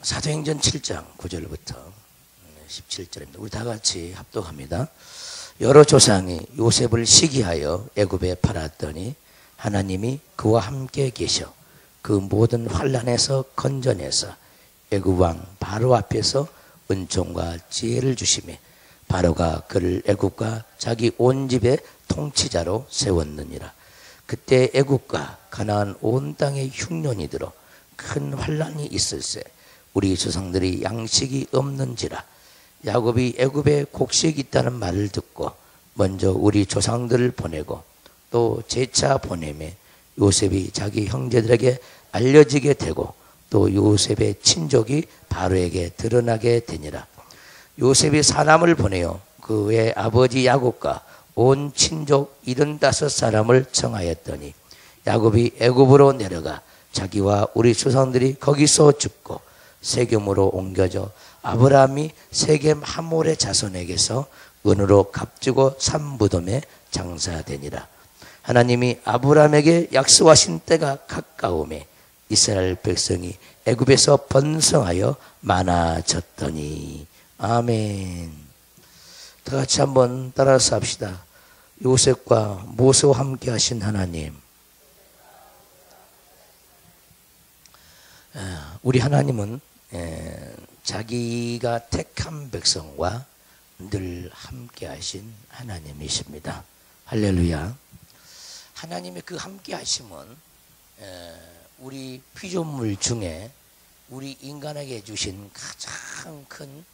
사도행전 7장 9절부터 17절입니다. 우리 다 같이 합독합니다. 여러 조상이 요셉을 시기하여 애굽에 팔았더니 하나님이 그와 함께 계셔 그 모든 환난에서 건져내서 애굽 왕 바로 앞에서 은총과 지혜를 주시매 바로가 그를 애굽과 자기 온 집의 통치자로 세웠느니라. 그때 애굽과 가나안 온 땅에 흉년이 들어 큰 환난이 있을세. 우리 조상들이 양식이 없는지라. 야곱이 애굽에 곡식이 있다는 말을 듣고 먼저 우리 조상들을 보내고 또 재차 보내매 요셉이 자기 형제들에게 알려지게 되고 또 요셉의 친족이 바로에게 드러나게 되니라. 요셉이 사람을 보내어 그의 아버지 야곱과 온 친족 75사람을 청하였더니 야곱이 애굽으로 내려가 자기와 우리 조상들이 거기서 죽고 세겜으로 옮겨져 아브라함이 세겜 하몰의 자손에게서 은으로 값주고 산 무덤에 장사되니라. 하나님이 아브라함에게 약속하신 때가 가까우매 이스라엘 백성이 애굽에서 번성하여 많아졌더니. 아멘. 다 같이 한번 따라서 합시다. 요셉과 모세와 함께 하신 하나님. 우리 하나님은 자기가 택한 백성과 늘 함께 하신 하나님이십니다. 할렐루야. 하나님의 그 함께 하심은 우리 피조물 중에 우리 인간에게 주신 가장 큰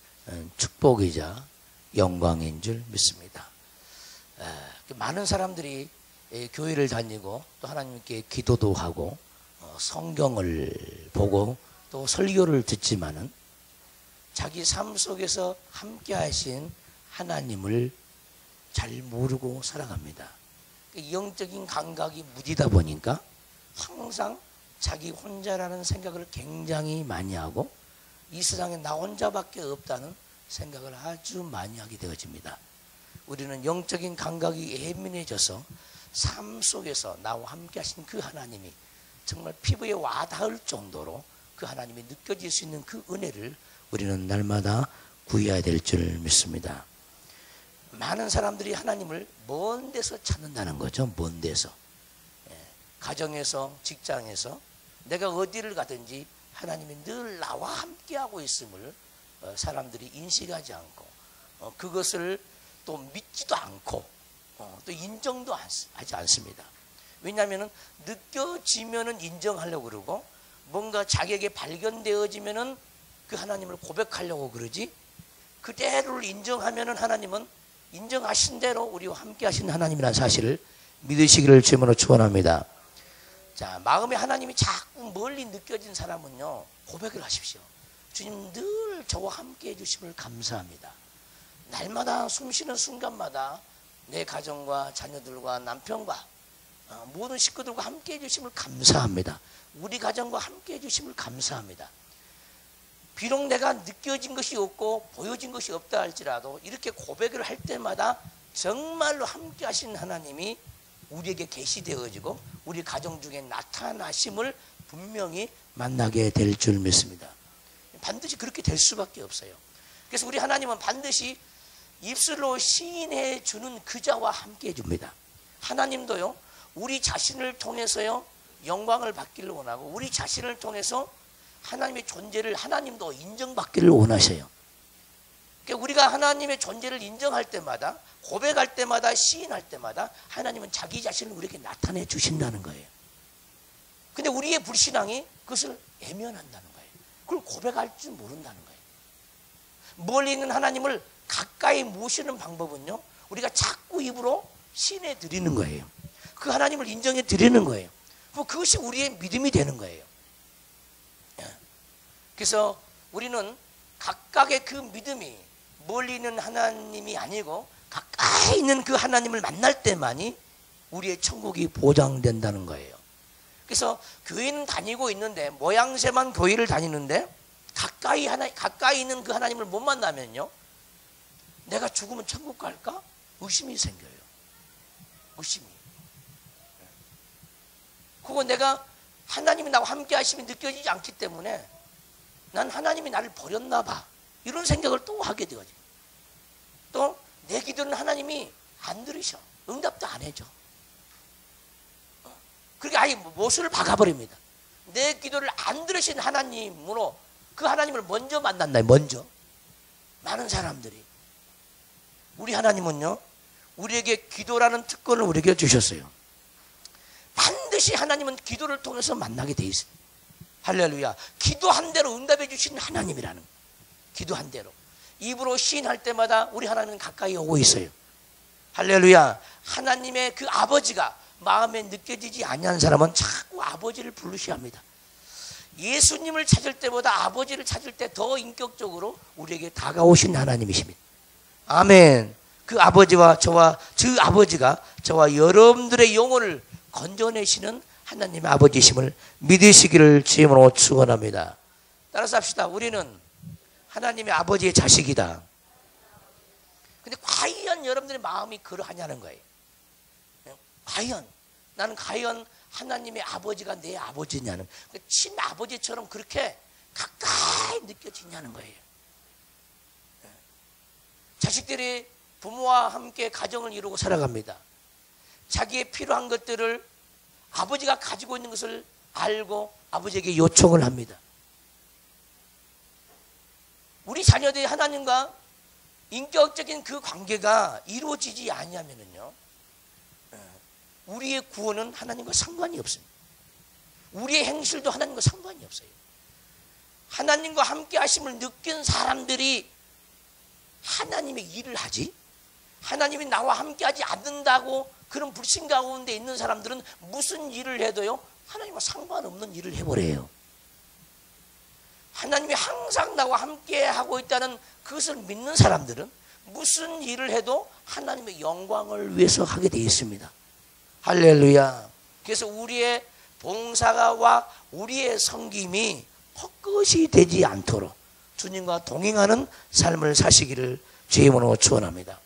축복이자 영광인 줄 믿습니다. 많은 사람들이 교회를 다니고 또 하나님께 기도도 하고 성경을 보고 또 설교를 듣지만은 자기 삶 속에서 함께 하신 하나님을 잘 모르고 살아갑니다. 영적인 감각이 무디다 보니까 항상 자기 혼자라는 생각을 굉장히 많이 하고 이 세상에 나 혼자밖에 없다는 생각을 아주 많이 하게 되어집니다. 우리는 영적인 감각이 예민해져서 삶 속에서 나와 함께 하신 그 하나님이 정말 피부에 와닿을 정도로 그 하나님이 느껴질 수 있는 그 은혜를 우리는 날마다 구해야 될 줄 믿습니다. 많은 사람들이 하나님을 먼 데서 찾는다는 거죠. 먼 데서. 가정에서, 직장에서 내가 어디를 가든지 하나님이 늘 나와 함께하고 있음을 사람들이 인식하지 않고 그것을 또 믿지도 않고 또 인정도 하지 않습니다. 왜냐하면 느껴지면은 인정하려고 그러고 뭔가 자기에게 발견되어지면은 그 하나님을 고백하려고 그러지 그대로를 인정하면은 하나님은 인정하신 대로 우리와 함께 하신 하나님이라는 사실을 믿으시기를 주님으로 축원합니다. 자, 마음에 하나님이 자꾸 멀리 느껴진 사람은요 고백을 하십시오. 주님 늘 저와 함께 해주심을 감사합니다. 날마다 숨쉬는 순간마다 내 가정과 자녀들과 남편과 모든 식구들과 함께 해주심을 감사합니다. 우리 가정과 함께 해주심을 감사합니다. 비록 내가 느껴진 것이 없고 보여진 것이 없다 할지라도 이렇게 고백을 할 때마다 정말로 함께 하신 하나님이 우리에게 계시되어지고 우리 가정 중에 나타나심을 분명히 만나게 될 줄 믿습니다. 반드시 그렇게 될 수밖에 없어요. 그래서 우리 하나님은 반드시 입술로 시인해 주는 그자와 함께 해줍니다. 하나님도요 우리 자신을 통해서요 영광을 받기를 원하고 우리 자신을 통해서 하나님의 존재를 하나님도 인정받기를 원하셔요. 그러니까 우리가 하나님의 존재를 인정할 때마다 고백할 때마다 시인할 때마다 하나님은 자기 자신을 우리에게 나타내 주신다는 거예요. 근데 우리의 불신앙이 그것을 외면한다는 거예요. 그걸 고백할 줄 모른다는 거예요. 멀리 있는 하나님을 가까이 모시는 방법은요 우리가 자꾸 입으로 시인해 드리는 거예요. 그 하나님을 인정해 드리는 거예요. 그것이 우리의 믿음이 되는 거예요. 그래서 우리는 각각의 그 믿음이 멀리 있는 하나님이 아니고 가까이 있는 그 하나님을 만날 때만이 우리의 천국이 보장된다는 거예요. 그래서 교회는 다니고 있는데 모양새만 교회를 다니는데 가까이 있는 그 하나님을 못 만나면요 내가 죽으면 천국 갈까? 의심이 생겨요. 의심이. 그거 내가 하나님이 나와 함께 하심이 느껴지지 않기 때문에 난 하나님이 나를 버렸나 봐. 이런 생각을 또 하게 되거든요. 또 내 기도는 하나님이 안 들으셔. 응답도 안 해줘. 그렇게 아예 못을 박아버립니다. 내 기도를 안 들으신 하나님으로 그 하나님을 먼저 만났나요? 먼저. 많은 사람들이. 우리 하나님은요, 우리에게 기도라는 특권을 우리에게 주셨어요. 반드시 하나님은 기도를 통해서 만나게 돼 있어요. 할렐루야. 기도한 대로 응답해 주신 하나님이라는 거예요. 기도한 대로. 입으로 시인할 때마다 우리 하나님은 가까이 오고 있어요. 할렐루야. 하나님의 그 아버지가 마음에 느껴지지 아니한 사람은 자꾸 아버지를 부르셔야 합니다. 예수님을 찾을 때보다 아버지를 찾을 때 더 인격적으로 우리에게 다가오신 하나님이십니다. 아멘. 그 아버지와 그 아버지가 저와 여러분들의 영혼을 건져내시는 하나님의 아버지심을 믿으시기를 주님으로 축원합니다. 따라서 합시다. 우리는 하나님의 아버지의 자식이다. 근데 과연 여러분들의 마음이 그러하냐는 거예요. 나는 과연 하나님의 아버지가 내 아버지냐는, 친아버지처럼 그렇게 가까이 느껴지냐는 거예요. 자식들이 부모와 함께 가정을 이루고 살아갑니다. 자기의 필요한 것들을 아버지가 가지고 있는 것을 알고 아버지에게 요청을 합니다. 우리 자녀들이 하나님과 인격적인 그 관계가 이루어지지 아니하면은요, 우리의 구원은 하나님과 상관이 없습니다. 우리의 행실도 하나님과 상관이 없어요. 하나님과 함께 하심을 느낀 사람들이 하나님의 일을 하지, 하나님이 나와 함께 하지 않는다고 그런 불신 가운데 있는 사람들은 무슨 일을 해도요, 하나님과 상관없는 일을 해버려요. 하나님이 항상 나와 함께 하고 있다는 그것을 믿는 사람들은 무슨 일을 해도 하나님의 영광을 위해서 하게 되어 있습니다. 할렐루야. 그래서 우리의 봉사가와 우리의 섬김이 헛것이 되지 않도록 주님과 동행하는 삶을 사시기를 주님으로 축원합니다.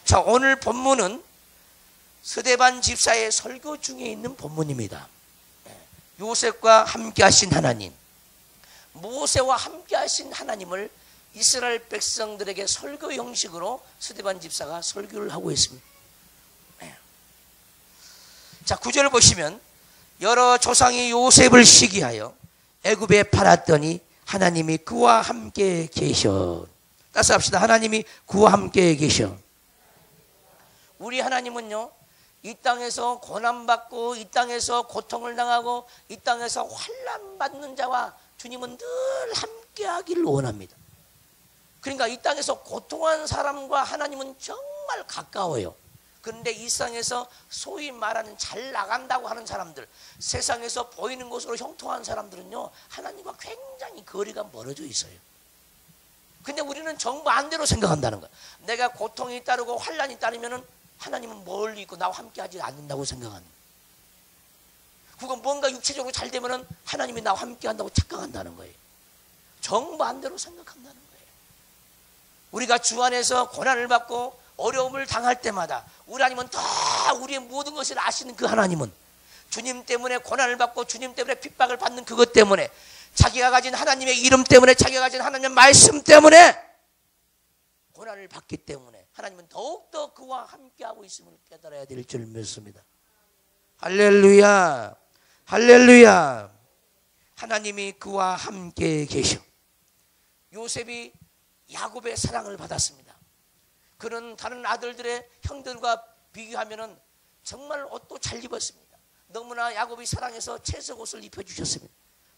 자, 오늘 본문은 스데반 집사의 설교 중에 있는 본문입니다. 요셉과 함께 하신 하나님, 모세와 함께 하신 하나님을 이스라엘 백성들에게 설교 형식으로 스데반 집사가 설교를 하고 있습니다. 자, 9절을 보시면 여러 조상이 요셉을 시기하여 애굽에 팔았더니 하나님이 그와 함께 계셔. 따라서 합시다. 하나님이 그와 함께 계셔. 우리 하나님은요, 이 땅에서 고난받고 이 땅에서 고통을 당하고 이 땅에서 환난받는 자와 주님은 늘 함께하기를 원합니다. 그러니까 이 땅에서 고통한 사람과 하나님은 정말 가까워요. 그런데 이 세상에서 소위 말하는 잘 나간다고 하는 사람들, 세상에서 보이는 것으로 형통한 사람들은요, 하나님과 굉장히 거리가 멀어져 있어요. 근데 우리는 정반대로 생각한다는 거야. 내가 고통이 따르고 환난이 따르면은 하나님은 멀리 있고 나와 함께 하지 않는다고 생각합니다. 그건 뭔가 육체적으로 잘 되면은 하나님이 나와 함께 한다고 착각한다는 거예요. 정반대로 생각한다는 거예요. 우리가 주 안에서 고난을 받고 어려움을 당할 때마다 우리 하나님은 다 우리의 모든 것을 아시는 그 하나님은 주님 때문에 고난을 받고 주님 때문에 핍박을 받는 그것 때문에 자기가 가진 하나님의 이름 때문에 자기가 가진 하나님의 말씀 때문에 고난을 받기 때문에 하나님은 더욱더 그와 함께하고 있음을 깨달아야 될 줄 믿습니다. 할렐루야, 할렐루야. 하나님이 그와 함께 계셔. 요셉이 야곱의 사랑을 받았습니다. 그는 다른 아들들의 형들과 비교하면 정말 옷도 잘 입었습니다. 너무나 야곱이 사랑해서 채색 옷을 입혀주셨습니다.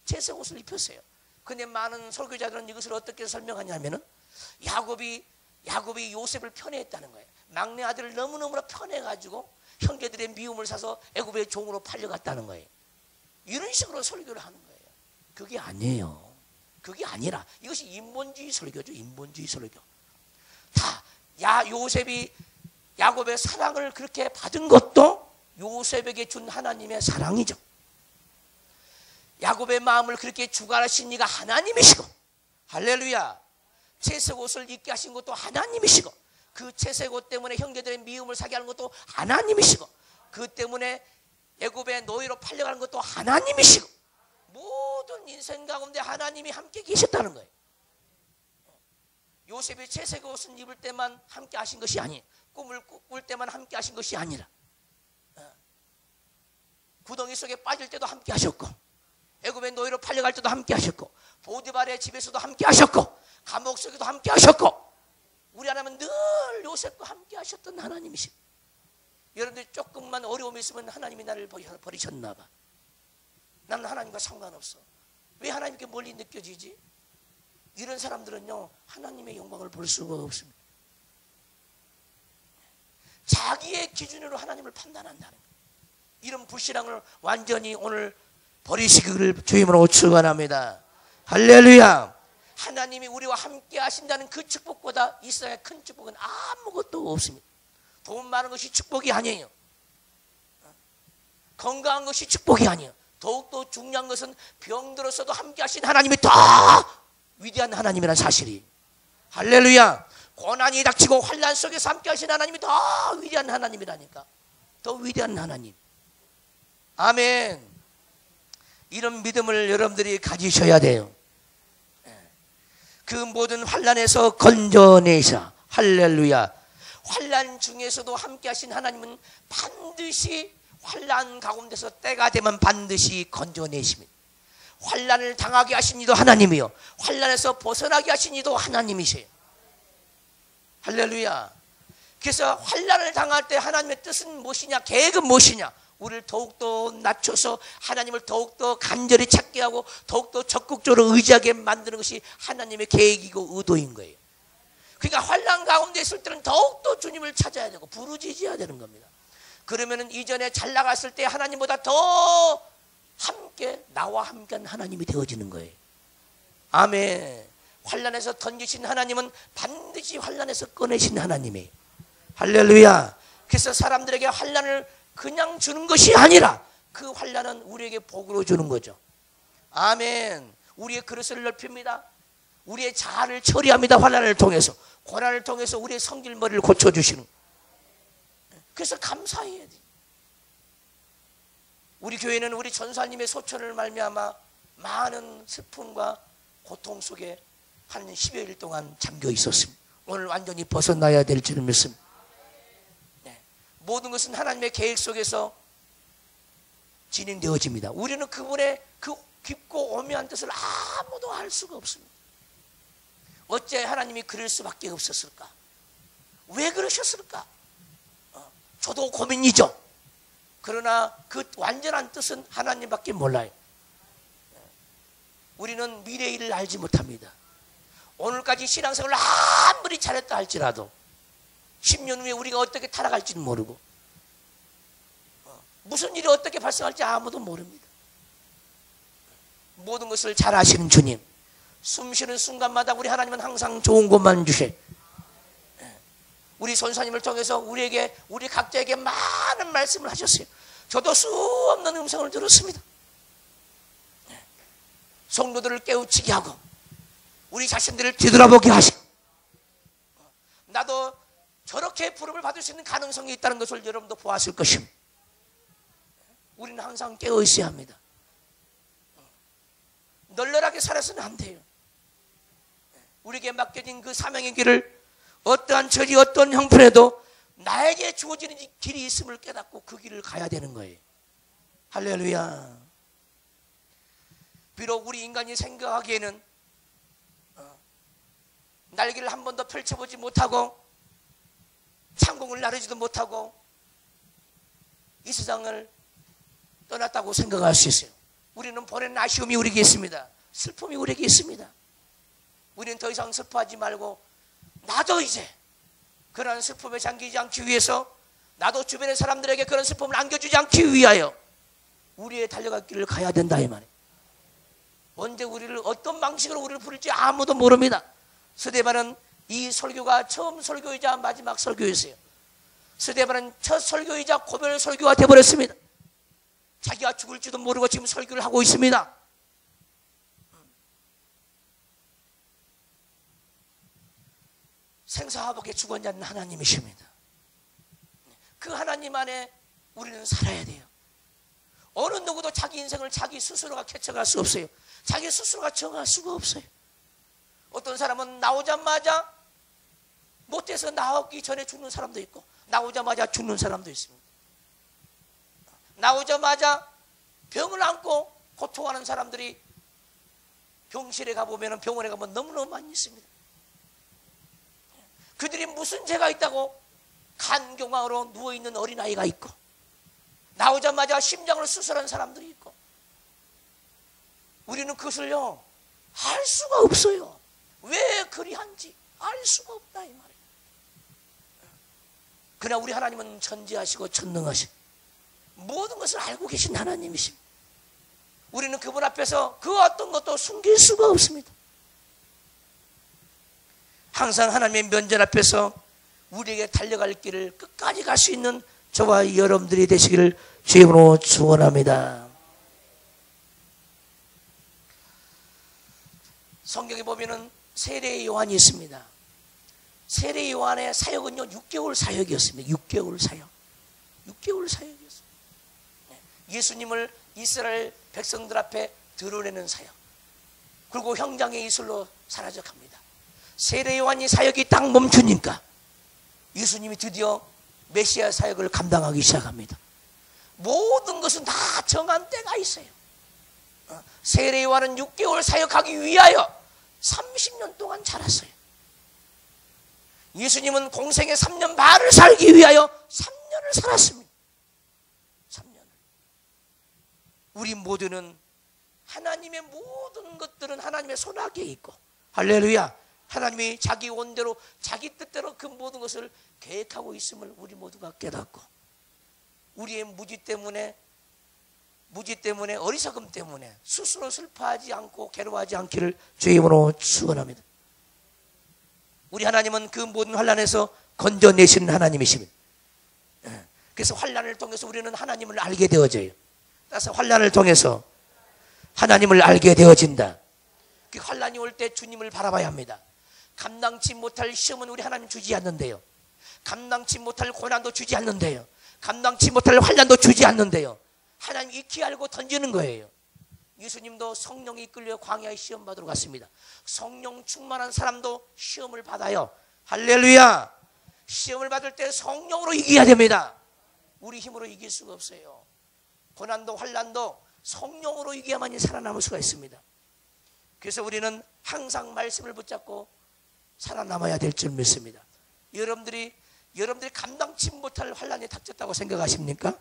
채색 옷을 입혔어요. 근데 많은 설교자들은 이것을 어떻게 설명하냐면은 야곱이 요셉을 편애했다는 거예요. 막내 아들을 너무너무나 편애해가지고 형제들의 미움을 사서 애굽의 종으로 팔려갔다는 거예요. 이런 식으로 설교를 하는 거예요. 그게 아니에요. 그게 아니라 이것이 인본주의 설교죠. 인본주의 설교. 요셉이 야곱의 사랑을 그렇게 받은 것도 요셉에게 준 하나님의 사랑이죠. 야곱의 마음을 그렇게 주관하신 이가 하나님이시고, 할렐루야. 채색 옷을 입게 하신 것도 하나님이시고, 그 채색 옷 때문에 형제들의 미움을 사게 하는 것도 하나님이시고, 그 때문에 애굽의 노예로 팔려가는 것도 하나님이시고, 모든 인생 인생 가운데 하나님이 함께 계셨다는 거예요. 요셉이 채색 옷을 입을 때만 함께 하신 것이 아니에요. 꿈을 꿀 때만 함께 하신 것이 아니라 구덩이 속에 빠질 때도 함께 하셨고, 애굽의 노예로 팔려갈 때도 함께 하셨고, 보디발의 집에서도 함께 하셨고, 감옥 속에도 함께 하셨고, 우리 하나님은 늘 요셉과 함께 하셨던 하나님이십니다. 여러분들 조금만 어려움이 있으면 하나님이 나를 버리셨나 봐. 나는 하나님과 상관없어. 왜 하나님께 멀리 느껴지지? 이런 사람들은요, 하나님의 영광을 볼 수가 없습니다. 자기의 기준으로 하나님을 판단한다는 거예요. 이런 불신앙을 완전히 오늘 버리시기를 주임으로 축원합니다. 할렐루야. 하나님이 우리와 함께 하신다는 그 축복보다 이 세상에 큰 축복은 아무것도 없습니다. 돈 많은 것이 축복이 아니에요. 건강한 것이 축복이 아니에요. 더욱더 중요한 것은 병들어서도 함께 하신 하나님이 더 위대한 하나님이라는 사실이. 할렐루야. 고난이 닥치고 환난 속에서 함께 하신 하나님이 더 위대한 하나님이라니까. 더 위대한 하나님. 아멘. 이런 믿음을 여러분들이 가지셔야 돼요. 그 모든 환난에서 건져내사. 할렐루야. 환난 중에서도 함께 하신 하나님은 반드시 환난 가운데서 때가 되면 반드시 건져내십니다. 환난을 당하게 하신 이도 하나님이요, 환난에서 벗어나게 하신 이도 하나님이세요. 할렐루야. 그래서 환난을 당할 때 하나님의 뜻은 무엇이냐, 계획은 무엇이냐, 우리를 더욱더 낮춰서 하나님을 더욱더 간절히 찾게 하고 더욱더 적극적으로 의지하게 만드는 것이 하나님의 계획이고 의도인 거예요. 그러니까 환난 가운데 있을 때는 더욱더 주님을 찾아야 되고 부르짖어야 되는 겁니다. 그러면은 이전에 잘 나갔을 때 하나님보다 더 함께, 나와 함께한 하나님이 되어지는 거예요. 아멘. 환난에서 던지신 하나님은 반드시 환난에서 꺼내신 하나님이에요. 할렐루야. 그래서 사람들에게 환난을 그냥 주는 것이 아니라 그 환난은 우리에게 복으로 주는 거죠. 아멘. 우리의 그릇을 넓힙니다. 우리의 자아를 처리합니다. 환난을 통해서, 고난을 통해서 우리의 성질머리를 고쳐주시는. 그래서 감사해야 돼. 우리 교회는 우리 전사님의 소천을 말미암아 많은 슬픔과 고통 속에 한 10여일 동안 잠겨 있었습니다. 오늘 완전히 벗어나야 될 줄 믿습니다. 네. 모든 것은 하나님의 계획 속에서 진행되어집니다. 우리는 그분의 그 깊고 오묘한 뜻을 아무도 알 수가 없습니다. 어째 하나님이 그럴 수밖에 없었을까? 왜 그러셨을까? 저도 고민이죠. 그러나 그 완전한 뜻은 하나님밖에 몰라요. 우리는 미래의 일을 알지 못합니다. 오늘까지 신앙생활을 아무리 잘했다 할지라도 10년 후에 우리가 어떻게 타락할지는 모르고 무슨 일이 어떻게 발생할지 아무도 모릅니다. 모든 것을 잘 아시는 주님, 숨 쉬는 순간마다 우리 하나님은 항상 좋은 것만 주셔요. 우리 선사님을 통해서 우리에게, 우리 각자에게 많은 말씀을 하셨어요. 저도 수없는 음성을 들었습니다. 성도들을 깨우치게 하고 우리 자신들을 뒤돌아보게 하시고, 나도 저렇게 부름을 받을 수 있는 가능성이 있다는 것을 여러분도 보았을 것입니다. 우리는 항상 깨어 있어야 합니다. 널널하게 살아서는 안 돼요. 우리에게 맡겨진 그 사명의 길을 어떠한 처지, 어떤 형편에도 나에게 주어지는 길이 있음을 깨닫고 그 길을 가야 되는 거예요. 할렐루야. 비록 우리 인간이 생각하기에는 날개를 한 번도 펼쳐보지 못하고 창공을 나르지도 못하고 이 세상을 떠났다고 생각할 수 있어요. 우리는 보낸 아쉬움이 우리에게 있습니다. 슬픔이 우리에게 있습니다. 우리는 더 이상 슬퍼하지 말고 나도 이제 그런 슬픔에 잠기지 않기 위해서, 나도 주변의 사람들에게 그런 슬픔을 안겨주지 않기 위하여 우리의 달려갈 길을 가야 된다 이 말이에요. 언제 우리를, 어떤 방식으로 우리를 부를지 아무도 모릅니다. 스데반은 이 설교가 처음 설교이자 마지막 설교였어요. 스데반은 첫 설교이자 고별 설교가 되어버렸습니다. 자기가 죽을지도 모르고 지금 설교를 하고 있습니다. 생사화복의 주권자는 하나님이십니다. 그 하나님 안에 우리는 살아야 돼요. 어느 누구도 자기 인생을 자기 스스로가 개척할 수 없어요. 자기 스스로가 정할 수가 없어요. 어떤 사람은 나오자마자 못돼서 나오기 전에 죽는 사람도 있고, 나오자마자 죽는 사람도 있습니다. 나오자마자 병을 안고 고통하는 사람들이 병실에 가보면, 병원에 가면 너무너무 많이 있습니다. 그들이 무슨 죄가 있다고 간경화로 누워있는 어린아이가 있고, 나오자마자 심장을 수술한 사람들이 있고, 우리는 그것을요 알 수가 없어요. 왜 그리한지 알 수가 없다 이 말이에요. 그러나 우리 하나님은 전지하시고 전능하시고 모든 것을 알고 계신 하나님이십니다. 우리는 그분 앞에서 그 어떤 것도 숨길 수가 없습니다. 항상 하나님의 면전 앞에서 우리에게 달려갈 길을 끝까지 갈 수 있는 저와 여러분들이 되시기를 주의 이름으로 축원합니다. 성경에 보면은 세례 요한이 있습니다. 세례 요한의 사역은요 6개월 사역이었습니다. 6개월 사역. 6개월 사역이었습니다. 예수님을 이스라엘 백성들 앞에 드러내는 사역. 그리고 형장의 이슬로 사라져갑니다. 세례 요한이 사역이 딱 멈추니까 예수님이 드디어 메시아 사역을 감당하기 시작합니다. 모든 것은 다 정한 때가 있어요. 세례 요한은 6개월 사역하기 위하여 30년 동안 자랐어요. 예수님은 공생의 3년 반을 살기 위하여 3년을 살았습니다. 3년을. 우리 모두는 하나님의 모든 것들은 하나님의 손아귀에 있고, 할렐루야, 하나님이 자기 원대로 자기 뜻대로 그 모든 것을 계획하고 있음을 우리 모두가 깨닫고, 우리의 무지 때문에 어리석음 때문에 스스로 슬퍼하지 않고 괴로워하지 않기를 주의 이름으로 축원합니다. 우리 하나님은 그 모든 환난에서 건져내시는 하나님이십니다. 그래서 환난을 통해서 우리는 하나님을 알게 되어져요. 따라서 환난을 통해서 하나님을 알게 되어진다. 그 환난이 올 때 주님을 바라봐야 합니다. 감당치 못할 시험은 우리 하나님 주지 않는데요. 감당치 못할 고난도 주지 않는데요. 감당치 못할 환난도 주지 않는데요. 하나님 익히 알고 던지는 거예요. 예수님도 성령이 이끌려 광야에 시험 받으러 갔습니다. 성령 충만한 사람도 시험을 받아요. 할렐루야. 시험을 받을 때 성령으로 이겨야 됩니다. 우리 힘으로 이길 수가 없어요. 고난도 환난도 성령으로 이겨야만이 살아남을 수가 있습니다. 그래서 우리는 항상 말씀을 붙잡고 살아남아야 될 줄 믿습니다. 여러분들이 감당치 못할 환난이 닥쳤다고 생각하십니까?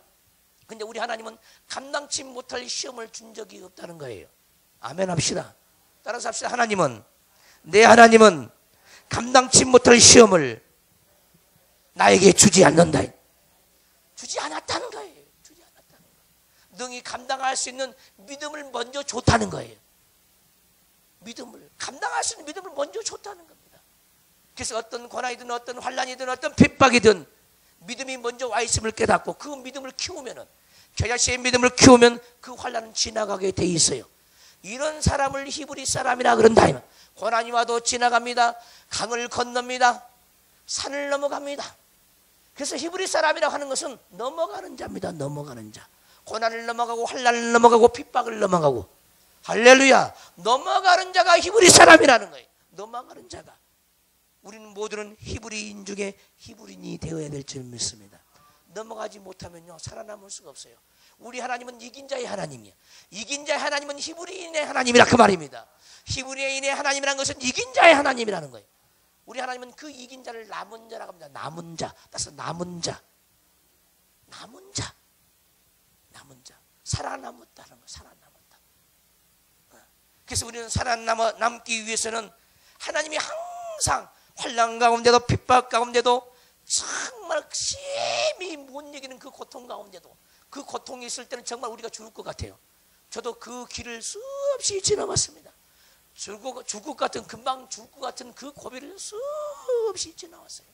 근데 우리 하나님은 감당치 못할 시험을 준 적이 없다는 거예요. 아멘 합시다. 따라서 합시다. 내 하나님은 감당치 못할 시험을 나에게 주지 않는다. 주지 않았다는 거예요. 주지 않았다는 거예요. 능히 감당할 수 있는 믿음을 먼저 줬다는 거예요. 감당할 수 있는 믿음을 먼저 줬다는 겁니다. 그래서 어떤 고난이든 어떤 환난이든 어떤 핍박이든 믿음이 먼저 와 있음을 깨닫고 그 믿음을 키우면은, 겨자씨의 믿음을 키우면 그 환난은 지나가게 돼 있어요. 이런 사람을 히브리 사람이라 그런다. 고난이 와도 지나갑니다. 강을 건넙니다. 산을 넘어갑니다. 그래서 히브리 사람이라 하는 것은 넘어가는 자입니다. 넘어가는 자. 고난을 넘어가고 환난을 넘어가고 핍박을 넘어가고, 할렐루야, 넘어가는 자가 히브리 사람이라는 거예요. 넘어가는 자가. 우리는 모두는 히브리인 중에 히브리인이 되어야 될 줄 믿습니다. 넘어가지 못하면요 살아남을 수가 없어요. 우리 하나님은 이긴 자의 하나님이야. 이긴 자의 하나님은 히브리인의 하나님이라 그 말입니다. 히브리인의 하나님이라는 것은 이긴 자의 하나님이라는 거예요. 우리 하나님은 그 이긴 자를 남은 자라고 합니다. 남은 자. 따라서 남은 자. 살아남았다는 거예요. 살아남았다. 그래서 우리는 살아남기 위해서는 하나님이 항상 환난 가운데도 핍박 가운데도 정말 심히 못 이기는 그 고통 가운데도, 그 고통이 있을 때는 정말 우리가 죽을 것 같아요. 저도 그 길을 수없이 지나왔습니다. 죽을 것 같은, 금방 죽을 것 같은 그 고비를 수없이 지나왔어요.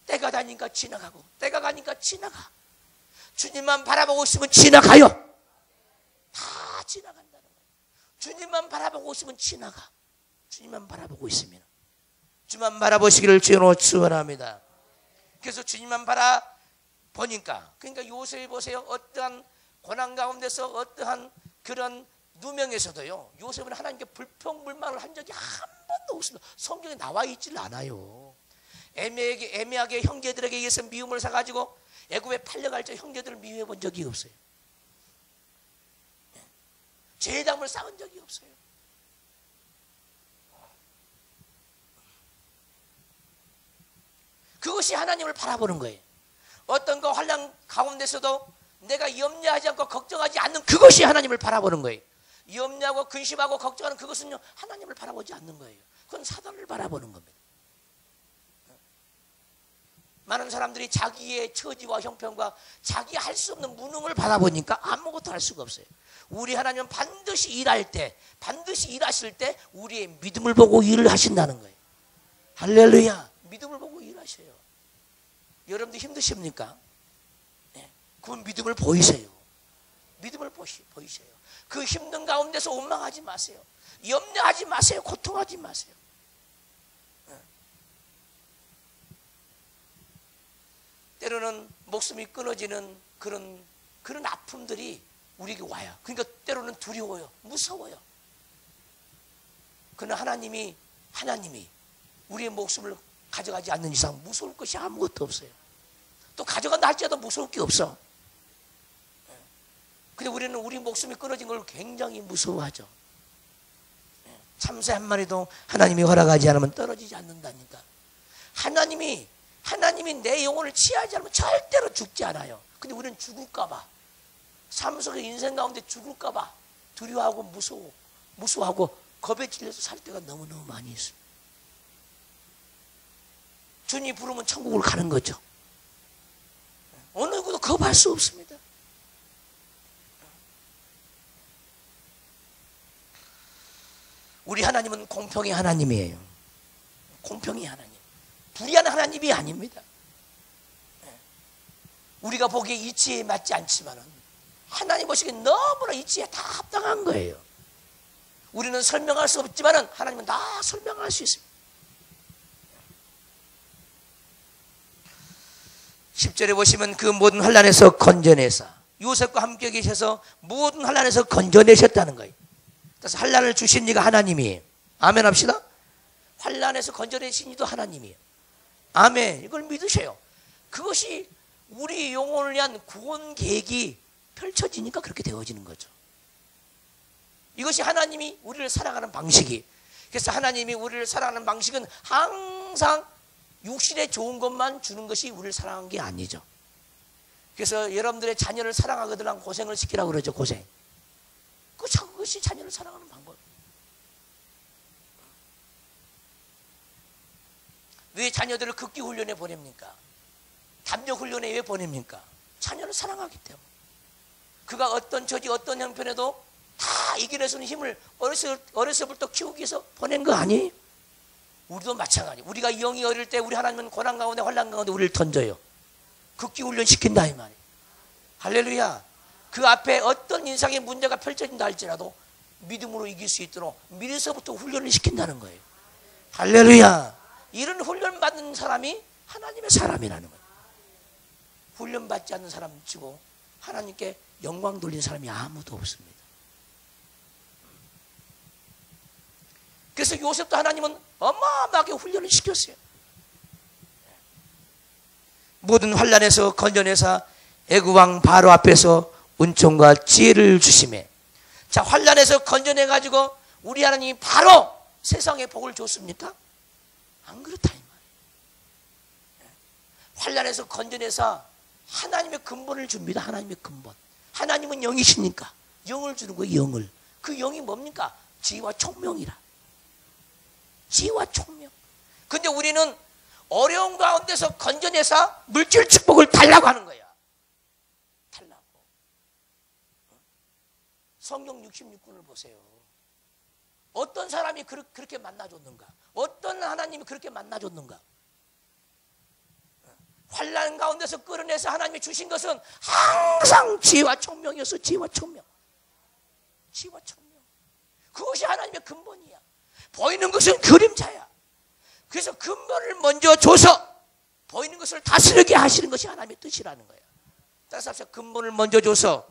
때가 다니니까 지나가고, 때가 가니까 지나가. 주님만 바라보고 있으면 지나가요. 다 지나간다는 거예요. 주님만 바라보고 있으면 지나가. 주님만 바라보고 있으면, 주만 바라보시기를 주로 축원합니다. 그래서 주님만 바라보니까, 그러니까 요셉이 보세요. 어떠한 고난 가운데서 어떠한 그런 누명에서도요, 요셉은 하나님께 불평불만을 한 적이 한 번도 없습니다. 성경에 나와 있질 않아요. 애매하게 형제들에게 의해서 미움을 사가지고 애굽에 팔려갈 때 형제들을 미워해 본 적이 없어요. 죄담을 쌓은 적이 없어요. 그것이 하나님을 바라보는 거예요. 어떤 거 환난 가운데서도 내가 염려하지 않고 걱정하지 않는 그것이 하나님을 바라보는 거예요. 염려하고 근심하고 걱정하는 그것은요, 하나님을 바라보지 않는 거예요. 그건 사단을 바라보는 겁니다. 많은 사람들이 자기의 처지와 형편과 자기 할 수 없는 무능을 바라보니까 아무것도 할 수가 없어요. 우리 하나님은 반드시 일할 때, 반드시 일하실 때 우리의 믿음을 보고 일을 하신다는 거예요. 할렐루야. 믿음을 보고 일하셔요. 여러분들 힘드십니까? 네. 그건 믿음을 보이세요. 믿음을 보이세요. 그 힘든 가운데서 원망하지 마세요. 염려하지 마세요. 고통하지 마세요. 네. 때로는 목숨이 끊어지는 그런 아픔들이 우리에게 와요. 그러니까 때로는 두려워요. 무서워요. 그러나 하나님이 우리의 목숨을 가져가지 않는 이상 무서울 것이 아무것도 없어요. 또 가져간다 할지라도 무서울 게 없어. 근데 우리는 우리 목숨이 끊어진 걸 굉장히 무서워하죠. 참새 한 마리도 하나님이 허락하지 않으면 떨어지지 않는다니까. 하나님이 내 영혼을 취하지 않으면 절대로 죽지 않아요. 근데 우리는 죽을까봐, 삶 속에 인생 가운데 죽을까봐 두려워하고 무서워하고 겁에 질려서 살 때가 너무너무 많이 있습니다. 주님이 부르면 천국을 가는 거죠. 어느 누구도 겁할 수 없습니다. 우리 하나님은 공평의 하나님이에요. 공평의 하나님. 불의한 하나님이 아닙니다. 우리가 보기에 이치에 맞지 않지만은 하나님 보시기에 너무나 이치에 다 합당한 거예요. 우리는 설명할 수 없지만은 하나님은 다 설명할 수 있습니다. 10절에 보시면 그 모든 환난에서 건져내사, 요셉과 함께 계셔서 모든 환난에서 건져내셨다는 거예요. 그래서 환난을 주신 이가 하나님이에요. 아멘 합시다. 환난에서 건져내신 이도 하나님이에요. 아멘. 이걸 믿으세요. 그것이 우리 영혼을 위한 구원 계획이 펼쳐지니까 그렇게 되어지는 거죠. 이것이 하나님이 우리를 사랑하는 방식이. 그래서 하나님이 우리를 사랑하는 방식은 항상 육신에 좋은 것만 주는 것이 우리를 사랑한 게 아니죠. 그래서 여러분들의 자녀를 사랑하거든 고생을 시키라고 그러죠. 고생. 그것이 자녀를 사랑하는 방법. 왜 자녀들을 극기 훈련에 보냅니까? 담력 훈련에 왜 보냅니까? 자녀를 사랑하기 때문에. 그가 어떤 처지 어떤 형편에도 다 이겨낼 수 있는 힘을 어려서부터 키우기 위해서 보낸 거 아니에요? 우리도 마찬가지. 우리가 영이 어릴 때 우리 하나님은 고난 가운데 환난 가운데 우리를 던져요. 극기 훈련 시킨다 이 말이에요. 할렐루야. 그 앞에 어떤 인생의 문제가 펼쳐진다 할지라도 믿음으로 이길 수 있도록 미리서부터 훈련을 시킨다는 거예요. 할렐루야. 이런 훈련 받는 사람이 하나님의 사람이라는 거예요. 훈련 받지 않는 사람 치고 하나님께 영광 돌린 사람이 아무도 없습니다. 그래서 요셉도 하나님은 어마어마하게 훈련을 시켰어요. 모든 환난에서 건져내사 애굽 왕 바로 앞에서 은총과 지혜를 주심에. 자, 환난에서 건져내 가지고 우리 하나님이 바로 세상에 복을 줬습니까? 안 그렇다 이 말이에요. 환난에서 건져내사 하나님의 근본을 줍니다. 하나님의 근본. 하나님은 영이시니까 영을 주는 거예요. 영을. 그 영이 뭡니까? 지혜와 총명이라. 지혜와 총명. 근데 우리는 어려운 가운데서 건져내서 물질 축복을 달라고 하는 거야. 달라고. 성경 66권을 보세요. 어떤 사람이 그렇게 만나줬는가? 어떤 하나님이 그렇게 만나줬는가? 환난 가운데서 끌어내서 하나님이 주신 것은 항상 지혜와 총명이었어. 지혜와 총명. 지혜와 총명. 그것이 하나님의 근본이야. 보이는 것은 그림자야. 그래서 근본을 먼저 줘서 보이는 것을 다스리게 하시는 것이 하나님의 뜻이라는 거야. 따라서 근본을 먼저 줘서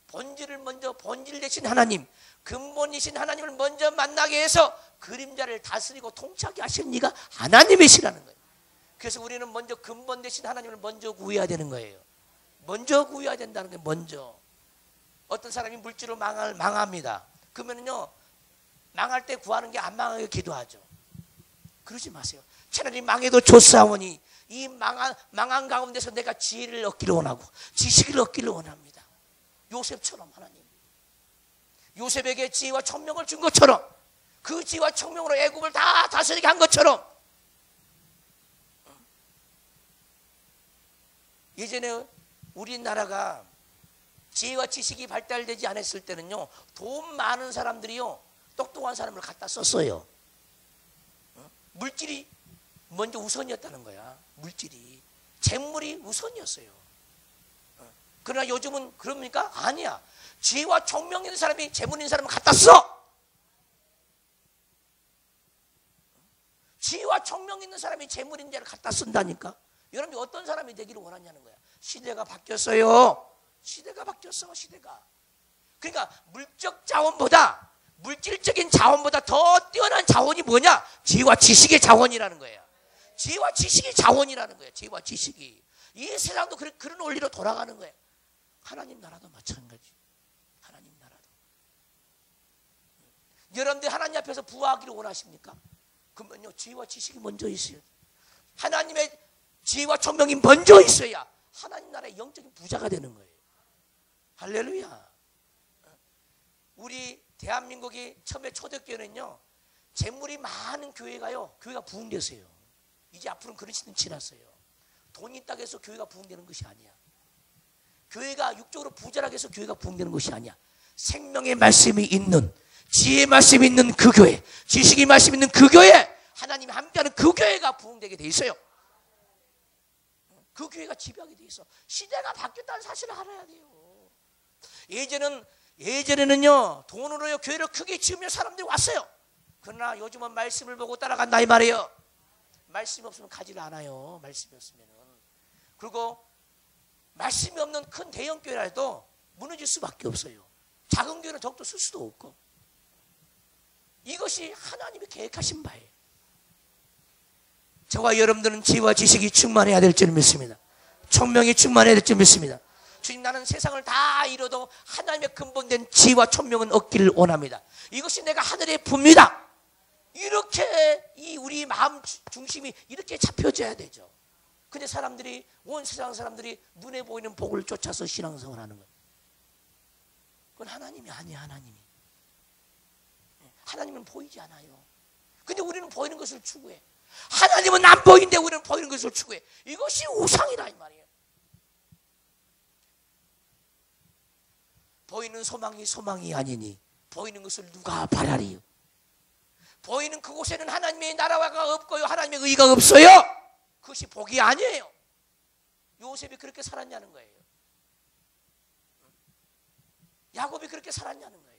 본질을 먼저, 본질 되신 하나님, 근본이신 하나님을 먼저 만나게 해서 그림자를 다스리고 통치하게 하시는 이가 하나님이시라는 거예요. 그래서 우리는 먼저 근본 되신 하나님을 먼저 구해야 되는 거예요. 먼저 구해야 된다는 게 먼저. 어떤 사람이 물질로 망합니다. 그러면요, 망할 때 구하는 게 안 망하게 기도하죠. 그러지 마세요. 차라리 망해도 좋사오니 이 망한 가운데서 내가 지혜를 얻기를 원하고 지식을 얻기를 원합니다. 요셉처럼 하나님, 요셉에게 지혜와 총명을 준 것처럼, 그 지혜와 총명으로 애굽을 다 다스리게 한 것처럼, 예전에 우리나라가 지혜와 지식이 발달되지 않았을 때는요, 돈 많은 사람들이요, 똑똑한 사람을 갖다 썼어요. 물질이 먼저 우선이었다는 거야. 물질이, 재물이 우선이었어요. 그러나 요즘은 그럽니까? 아니야. 지혜와 총명 있는 사람이 재물 있는 사람을 갖다 써. 지혜와 총명 있는 사람이 재물 있는 자를 갖다 쓴다니까. 여러분이 어떤 사람이 되기를 원하냐는 거야. 시대가 바뀌었어요. 시대가 바뀌었어. 시대가. 그러니까 물적 자원보다, 물질적인 자원보다 더 뛰어난 자원이 뭐냐? 지혜와 지식의 자원이라는 거예요. 지혜와 지식의 자원이라는 거예요. 지혜와 지식이. 이 세상도 그런 원리로 돌아가는 거예요. 하나님 나라도 마찬가지. 하나님 나라도. 여러분들 하나님 앞에서 부하기를 원하십니까? 그러면요, 지혜와 지식이 먼저 있어요. 하나님의 지혜와 총명이 먼저 있어야 하나님 나라의 영적인 부자가 되는 거예요. 할렐루야. 우리 대한민국이 처음에 초대교회는요, 재물이 많은 교회가요, 교회가 부흥됐어요. 이제 앞으로는 그런 시대는 지났어요. 돈이 있다고 해서 교회가 부흥되는 것이 아니야. 교회가 육적으로 부자라고 해서 교회가 부흥되는 것이 아니야. 생명의 말씀이 있는, 지혜의 말씀이 있는 그 교회, 지식의 말씀이 있는 그 교회, 하나님이 함께하는 그 교회가 부흥되게 돼 있어요. 그 교회가 지배하게 돼 있어. 시대가 바뀌었다는 사실을 알아야 돼요. 예전에는요, 돈으로 교회를 크게 지으면 사람들이 왔어요. 그러나 요즘은 말씀을 보고 따라간다 이 말이에요. 말씀이 없으면 가지를 않아요. 말씀이 없으면은. 그리고 말씀이 없는 큰 대형 교회라도 무너질 수밖에 없어요. 작은 교회는 더욱더 쓸 수도 없고. 이것이 하나님이 계획하신 바예요. 저와 여러분들은 지혜와 지식이 충만해야 될 줄 믿습니다. 총명이 충만해야 될 줄 믿습니다. 주님, 나는 세상을 다 잃어도 하나님의 근본된 지혜와 총명은 얻기를 원합니다. 이것이 내가 하늘의 부입니다. 이렇게 우리 마음 중심이 이렇게 잡혀져야 되죠. 근데 사람들이, 온 세상 사람들이 눈에 보이는 복을 쫓아서 신앙생활을 하는 거예요. 그건 하나님이 아니야. 하나님은 보이지 않아요. 근데 우리는 보이는 것을 추구해. 하나님은 안 보이는데 우리는 보이는 것을 추구해. 이것이 우상이라 이 말이에요. 보이는 소망이 아니니 보이는 것을 누가 바라리요? 보이는 그곳에는 하나님의 나라가 없고요, 하나님의 의가 없어요. 그것이 복이 아니에요. 요셉이 그렇게 살았냐는 거예요. 야곱이 그렇게 살았냐는 거예요.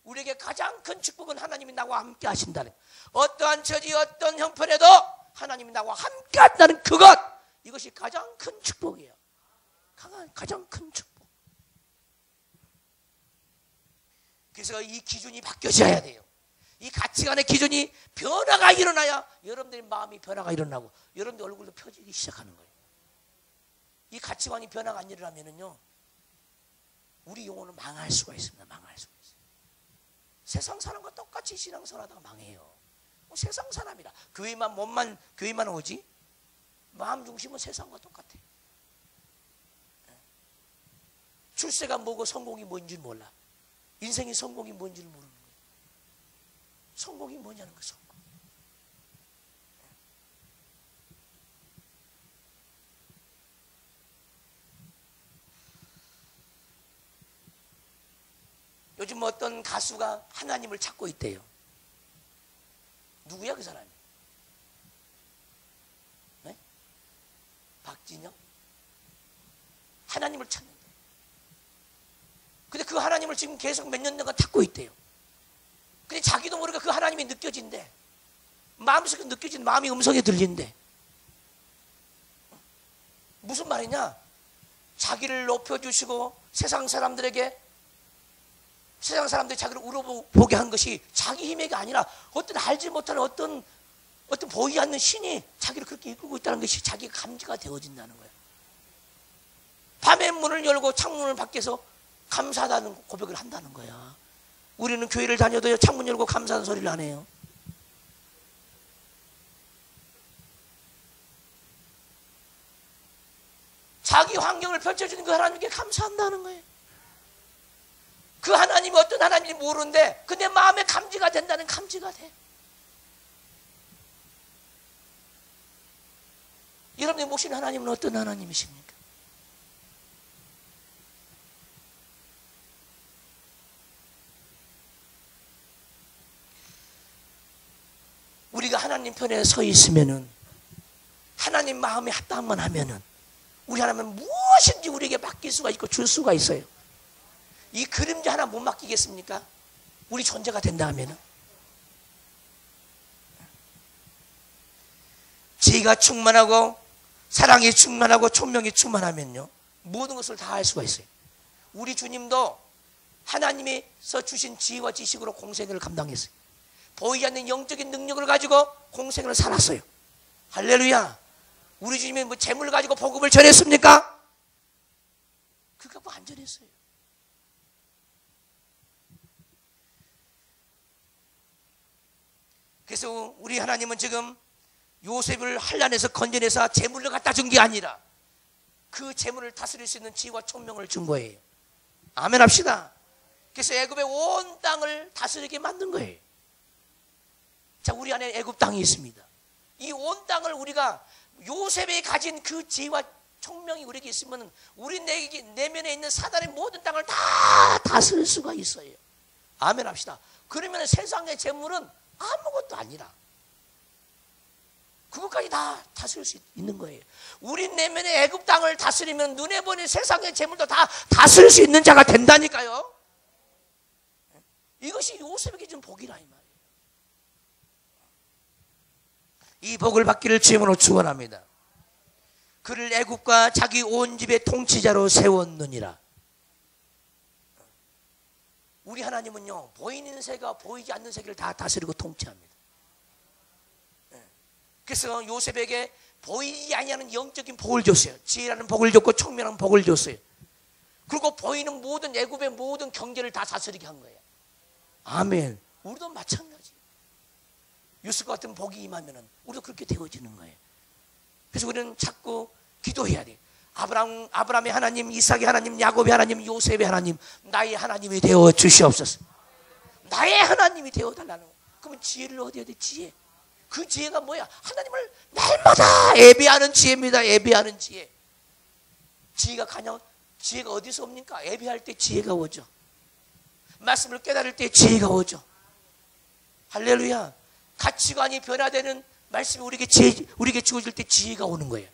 우리에게 가장 큰 축복은 하나님이 나와 함께 하신다는, 어떠한 처지 어떤 형편에도 하나님이 나와 함께 한다는 그것, 이것이 가장 큰 축복이에요. 가장 큰 축복. 그래서 이 기준이 바뀌어져야 돼요. 이 가치관의 기준이 변화가 일어나야 여러분들의 마음이 변화가 일어나고 여러분들 얼굴도 펴지기 시작하는 거예요. 이 가치관이 변화가 안 일어나면은요, 우리 영혼은 망할 수가 있습니다. 망할 수가 있어요. 세상 사람과 똑같이 신앙생활하다가 망해요. 세상 사람이라 교회만 오지 마음 중심은 세상과 똑같아. 출세가 뭐고 성공이 뭔지 몰라. 인생의 성공이 뭔지를 모르는 거예요. 성공이 뭐냐는 거예요. 성공. 요즘 어떤 가수가 하나님을 찾고 있대요. 누구야 그 사람이? 네? 박진영? 하나님을 찾는데. 근데 그 하나님을 지금 계속 몇 년간 찾고 있대요. 근데 자기도 모르게 그 하나님이 느껴진대. 마음속에 느껴진 마음이 음성에 들린대. 무슨 말이냐? 자기를 높여주시고 세상 사람들이 자기를 우러보게 한 것이 자기 힘이 아니라 어떤 알지 못하는 어떤 보이지 않는 신이 자기를 그렇게 이끌고 있다는 것이 자기가 감지가 되어진다는 거예요. 밤에 문을 열고 창문을 밖에서 감사하다는 고백을 한다는 거야. 우리는 교회를 다녀도 창문 열고 감사하는 소리를 안 해요. 자기 환경을 펼쳐주는 그 하나님께 감사한다는 거예요. 그 하나님이 어떤 하나님인지 모르는데 그 내 마음에 감지가 된다는 감지가 돼. 여러분이 모신 하나님은 어떤 하나님이십니까? 우리가 하나님 편에 서 있으면은, 하나님 마음에 합당만 하면은 우리 하나님은 무엇인지 우리에게 맡길 수가 있고 줄 수가 있어요. 이 그림자 하나 못 맡기겠습니까? 우리 존재가 된다 하면은. 지혜가 충만하고 사랑이 충만하고 총명이 충만하면요, 모든 것을 다 할 수가 있어요. 우리 주님도 하나님께서 주신 지혜와 지식으로 공생애를 감당했어요. 보이지 않는 영적인 능력을 가지고 공생애를 살았어요. 할렐루야. 우리 주님이 뭐 재물을 가지고 복음을 전했습니까? 그거 뭐 안 전했어요. 그래서 우리 하나님은 지금 요셉을 환난에서 건져내서 재물을 갖다 준 게 아니라 그 재물을 다스릴 수 있는 지혜와 총명을 준 거예요. 아멘 합시다. 그래서 애굽의 온 땅을 다스리게 만든 거예요. 자, 우리 안에 애굽 땅이 있습니다. 이 온 땅을 우리가 요셉이 가진 그 지혜와 총명이 우리에게 있으면 우리 내면에 있는 사단의 모든 땅을 다 다스릴 수가 있어요. 아멘 합시다. 그러면 세상의 재물은 아무것도 아니라 그것까지 다 다스릴 수 있는 거예요. 우리 내면의 애굽 땅을 다스리면 눈에 보이는 세상의 재물도 다 다스릴 수 있는 자가 된다니까요. 이것이 요셉에게 준 복이라 이 말이에요. 이 복을 받기를 주님으로 축원합니다. 그를 애굽과 자기 온 집의 통치자로 세웠느니라. 우리 하나님은요, 보이는 세계와 보이지 않는 세계를 다 다스리고 통치합니다. 그래서 요셉에게 보이지 아니하는 영적인 복을 줬어요. 지혜라는 복을 줬고 총명한 복을 줬어요. 그리고 보이는 모든 애굽의 모든 경제를 다 다스리게 한 거예요. 아멘. 우리도 마찬가지. 요셉 같은 복이 임하면은 우리도 그렇게 되어지는 거예요. 그래서 우리는 자꾸 기도해야 돼. 아브라함의 하나님, 이삭의 하나님, 야곱의 하나님, 요셉의 하나님, 나의 하나님이 되어 주시옵소서. 나의 하나님이 되어 달라는 거. 그러면 지혜를 얻어야 돼. 지혜. 그 지혜가 뭐야? 하나님을 날마다 예배하는 지혜입니다. 예배하는 지혜. 지혜가 어디서 옵니까? 예배할 때 지혜가 오죠. 말씀을 깨달을 때 지혜가 오죠. 할렐루야. 가치관이 변화되는 말씀이 우리에게 주어질 때 지혜가 오는 거예요.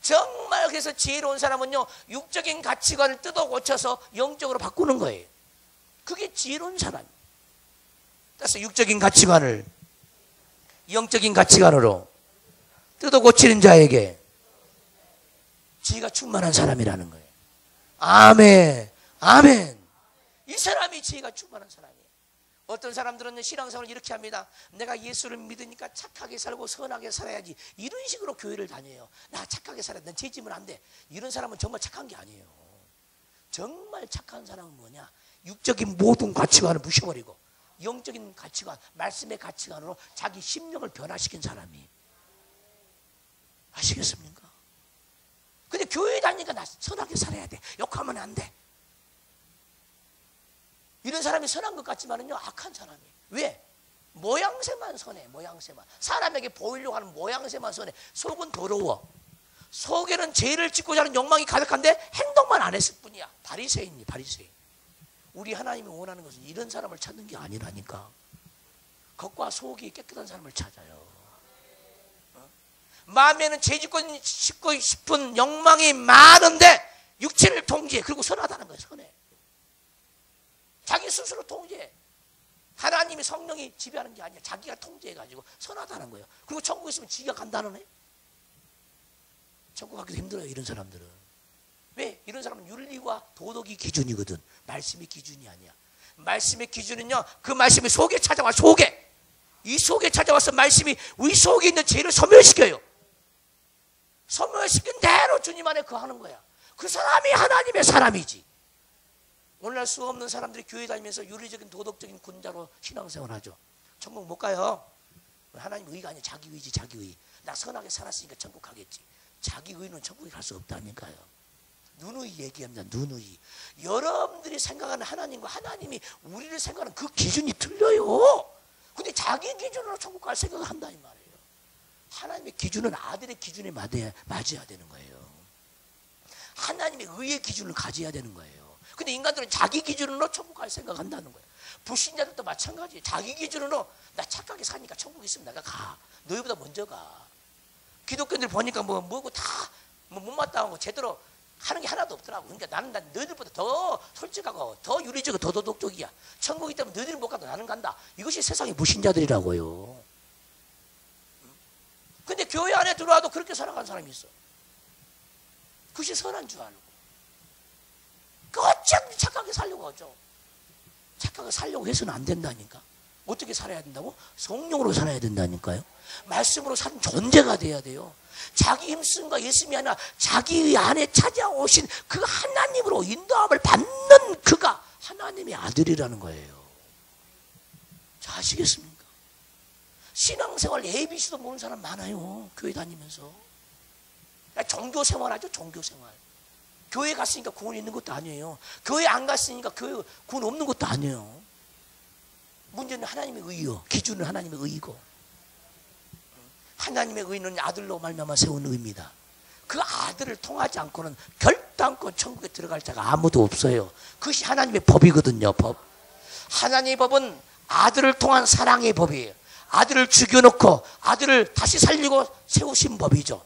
정말 그래서 지혜로운 사람은요, 육적인 가치관을 뜯어 고쳐서 영적으로 바꾸는 거예요. 그게 지혜로운 사람이에요. 그래서 육적인 가치관을 영적인 가치관으로 뜯어 고치는 자에게 지혜가 충만한 사람이라는 거예요. 아멘. 아멘. 이 사람이 지혜가 충만한 사람이에요. 어떤 사람들은 신앙생활을 이렇게 합니다. 내가 예수를 믿으니까 착하게 살고 선하게 살아야지. 이런 식으로 교회를 다녀요. 나 착하게 살아야 돼. 난 죄지면 안 돼. 이런 사람은 정말 착한 게 아니에요. 정말 착한 사람은 뭐냐? 육적인 모든 가치관을 부셔버리고 영적인 가치관, 말씀의 가치관으로 자기 심령을 변화시킨 사람이. 아시겠습니까? 근데 교회 다니니까 나 선하게 살아야 돼. 욕하면 안 돼. 이런 사람이 선한 것 같지만은요, 악한 사람이에요. 왜? 모양새만 선해. 모양새만. 사람에게 보이려고 하는 모양새만 선해. 속은 더러워. 속에는 죄를 짓고자 하는 욕망이 가득한데 행동만 안 했을 뿐이야. 바리새인이 바리새인. 우리 하나님이 원하는 것은 이런 사람을 찾는 게 아니라니까. 겉과 속이 깨끗한 사람을 찾아요. 마음에는 죄 짓고 싶은 욕망이 많은데 육체를 통제해. 그리고 선하다는 거예요. 선해. 자기 스스로 통제해. 하나님이 성령이 지배하는 게 아니야. 자기가 통제해가지고 선하다는 거예요. 그리고 천국에 있으면 지가 간다는 애. 천국 가기도 힘들어요. 이런 사람들은. 왜? 이런 사람은 윤리와 도덕이 기준이거든. 말씀이 기준이 아니야. 말씀의 기준은요, 그 말씀이 속에 찾아와. 속에, 이 속에 찾아와서 말씀이 우리 속에 있는 죄를 소멸시켜요. 소멸시킨 대로 주님 안에 거하는 거야. 그 사람이 하나님의 사람이지. 오늘날 수 없는 사람들이 교회 다니면서 윤리적인 도덕적인 군자로 신앙생활하죠. 천국 못 가요. 하나님 의가 아니야. 자기 의지, 자기 의. 나 선하게 살았으니까 천국 가겠지. 자기 의는 천국에 갈 수 없다니까요. 누누이 얘기합니다. 누누이. 여러분들이 생각하는 하나님과 하나님이 우리를 생각하는 그 기준이 틀려요. 근데 자기 기준으로 천국 갈 생각을 한다 이 말이에요. 하나님의 기준은 아들의 기준에 맞아야 되는 거예요. 하나님의 의의 기준을 가져야 되는 거예요. 근데 인간들은 자기 기준으로 천국 갈 생각을 한다는 거예요. 불신자들도 마찬가지예요. 자기 기준으로 나 착하게 사니까 천국 있으면 내가 가. 너희보다 먼저 가. 기독교인들 보니까 뭐고 다 못마땅하고 제대로 하는 게 하나도 없더라고. 그러니까 나는 너희들보다 더 솔직하고 더 윤리적이고 더 도덕적이야. 천국이 때문에 너희들이 못 가도 나는 간다. 이것이 세상의 무신자들이라고요. 근데 교회 안에 들어와도 그렇게 살아가는 사람이 있어. 그것이 선한 줄 알고. 어차피 착하게 살려고 하죠. 착하게 살려고 해서는 안 된다니까. 어떻게 살아야 된다고? 성령으로 살아야 된다니까요. 말씀으로 사는 존재가 돼야 돼요. 자기 힘쓰는가 예수님이 아니라 자기 안에 찾아오신 그 하나님으로 인도함을 받는 그가 하나님의 아들이라는 거예요. 자, 아시겠습니까? 신앙생활 ABC도 모르는 사람 많아요. 교회 다니면서. 종교생활하죠. 종교생활. 교회 갔으니까 구원 있는 것도 아니에요. 교회 안 갔으니까 교회 구원 없는 것도 아니에요. 문제는 하나님의 의요. 기준은 하나님의 의이고, 하나님의 의는 아들로 말미암아 세운 의입니다. 그 아들을 통하지 않고는 결단권 천국에 들어갈 자가 아무도 없어요. 그것이 하나님의 법이거든요. 법. 하나님의 법은 아들을 통한 사랑의 법이에요. 아들을 죽여놓고 아들을 다시 살리고 세우신 법이죠.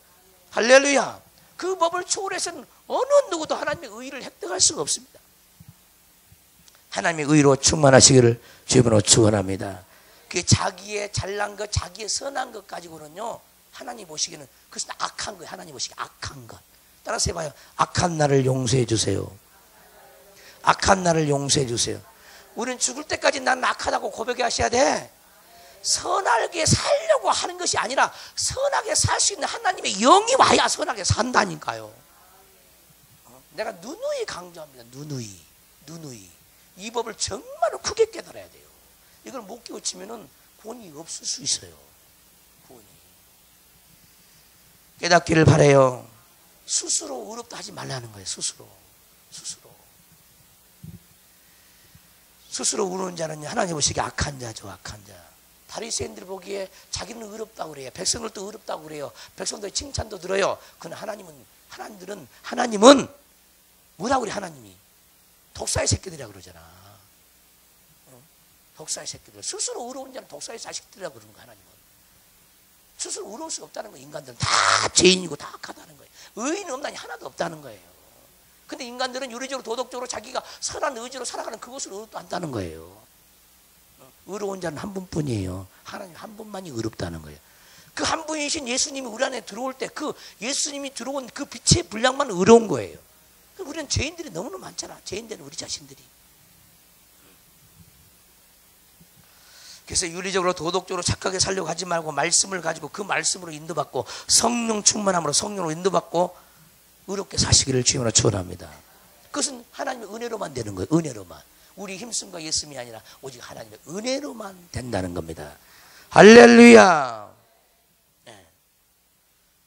할렐루야. 그 법을 초월해서는 어느 누구도 하나님의 의를 획득할 수가 없습니다. 하나님의 의로 충만하시기를 주님으로 축원합니다. 그 자기의 잘난 것, 자기의 선한 것 가지고는요, 하나님 보시기에는 그것은 악한 거예요. 하나님 보시기에 악한 것. 따라서 해봐요. 악한 나를 용서해 주세요. 악한 나를 용서해 주세요. 우리는 죽을 때까지 나는 악하다고 고백하셔야 돼. 선하게 살려고 하는 것이 아니라 선하게 살 수 있는 하나님의 영이 와야 선하게 산다니까요. 내가 누누이 강조합니다. 누누이. 누누이. 이 법을 정말로 크게 깨달아야 돼요. 이걸 못 깨우치면은 구원이 없을 수 있어요. 구원이. 깨닫기를 바라요. 스스로 의롭다 하지 말라는 거예요. 스스로. 스스로 의로운 자는 하나님 보시기에 악한 자죠. 악한 자. 바리새인들 보기에 자기는 의롭다고 그래요. 백성들도 의롭다고 그래요. 백성들의 칭찬도 들어요. 그러나 하나님은 뭐라고 그래? 하나님이 독사의 새끼들이라고 그러잖아. 독사의 새끼들. 스스로 의로운 자는 독사의 자식들이라고 그러는 거야. 하나님은 스스로 의로울 수가 없다는 거예요. 인간들은 다 죄인이고 다 악하다는 거예요. 의인은 없나니 하나도 없다는 거예요. 근데 인간들은 윤리적으로 도덕적으로 자기가 선한 의지로 살아가는 그것을 의롭다 한다는 거예요. 의로운 자는 한 분뿐이에요. 하나님 한 분만이 의롭다는 거예요. 그 한 분이신 예수님이 우리 안에 들어올 때 그 예수님이 들어온 그 빛의 분량만 의로운 거예요. 우리는 죄인들이 너무나 많잖아. 죄인들은 우리 자신들이. 그래서 윤리적으로 도덕적으로 착하게 살려고 하지 말고 말씀을 가지고 그 말씀으로 인도받고 성령 충만함으로 성령으로 인도받고 의롭게 사시기를 주님으로 축원합니다. 그것은 하나님의 은혜로만 되는 거예요. 은혜로만. 우리 힘씀과 예씀이 아니라 오직 하나님의 은혜로만 된다는 겁니다. 할렐루야. 네.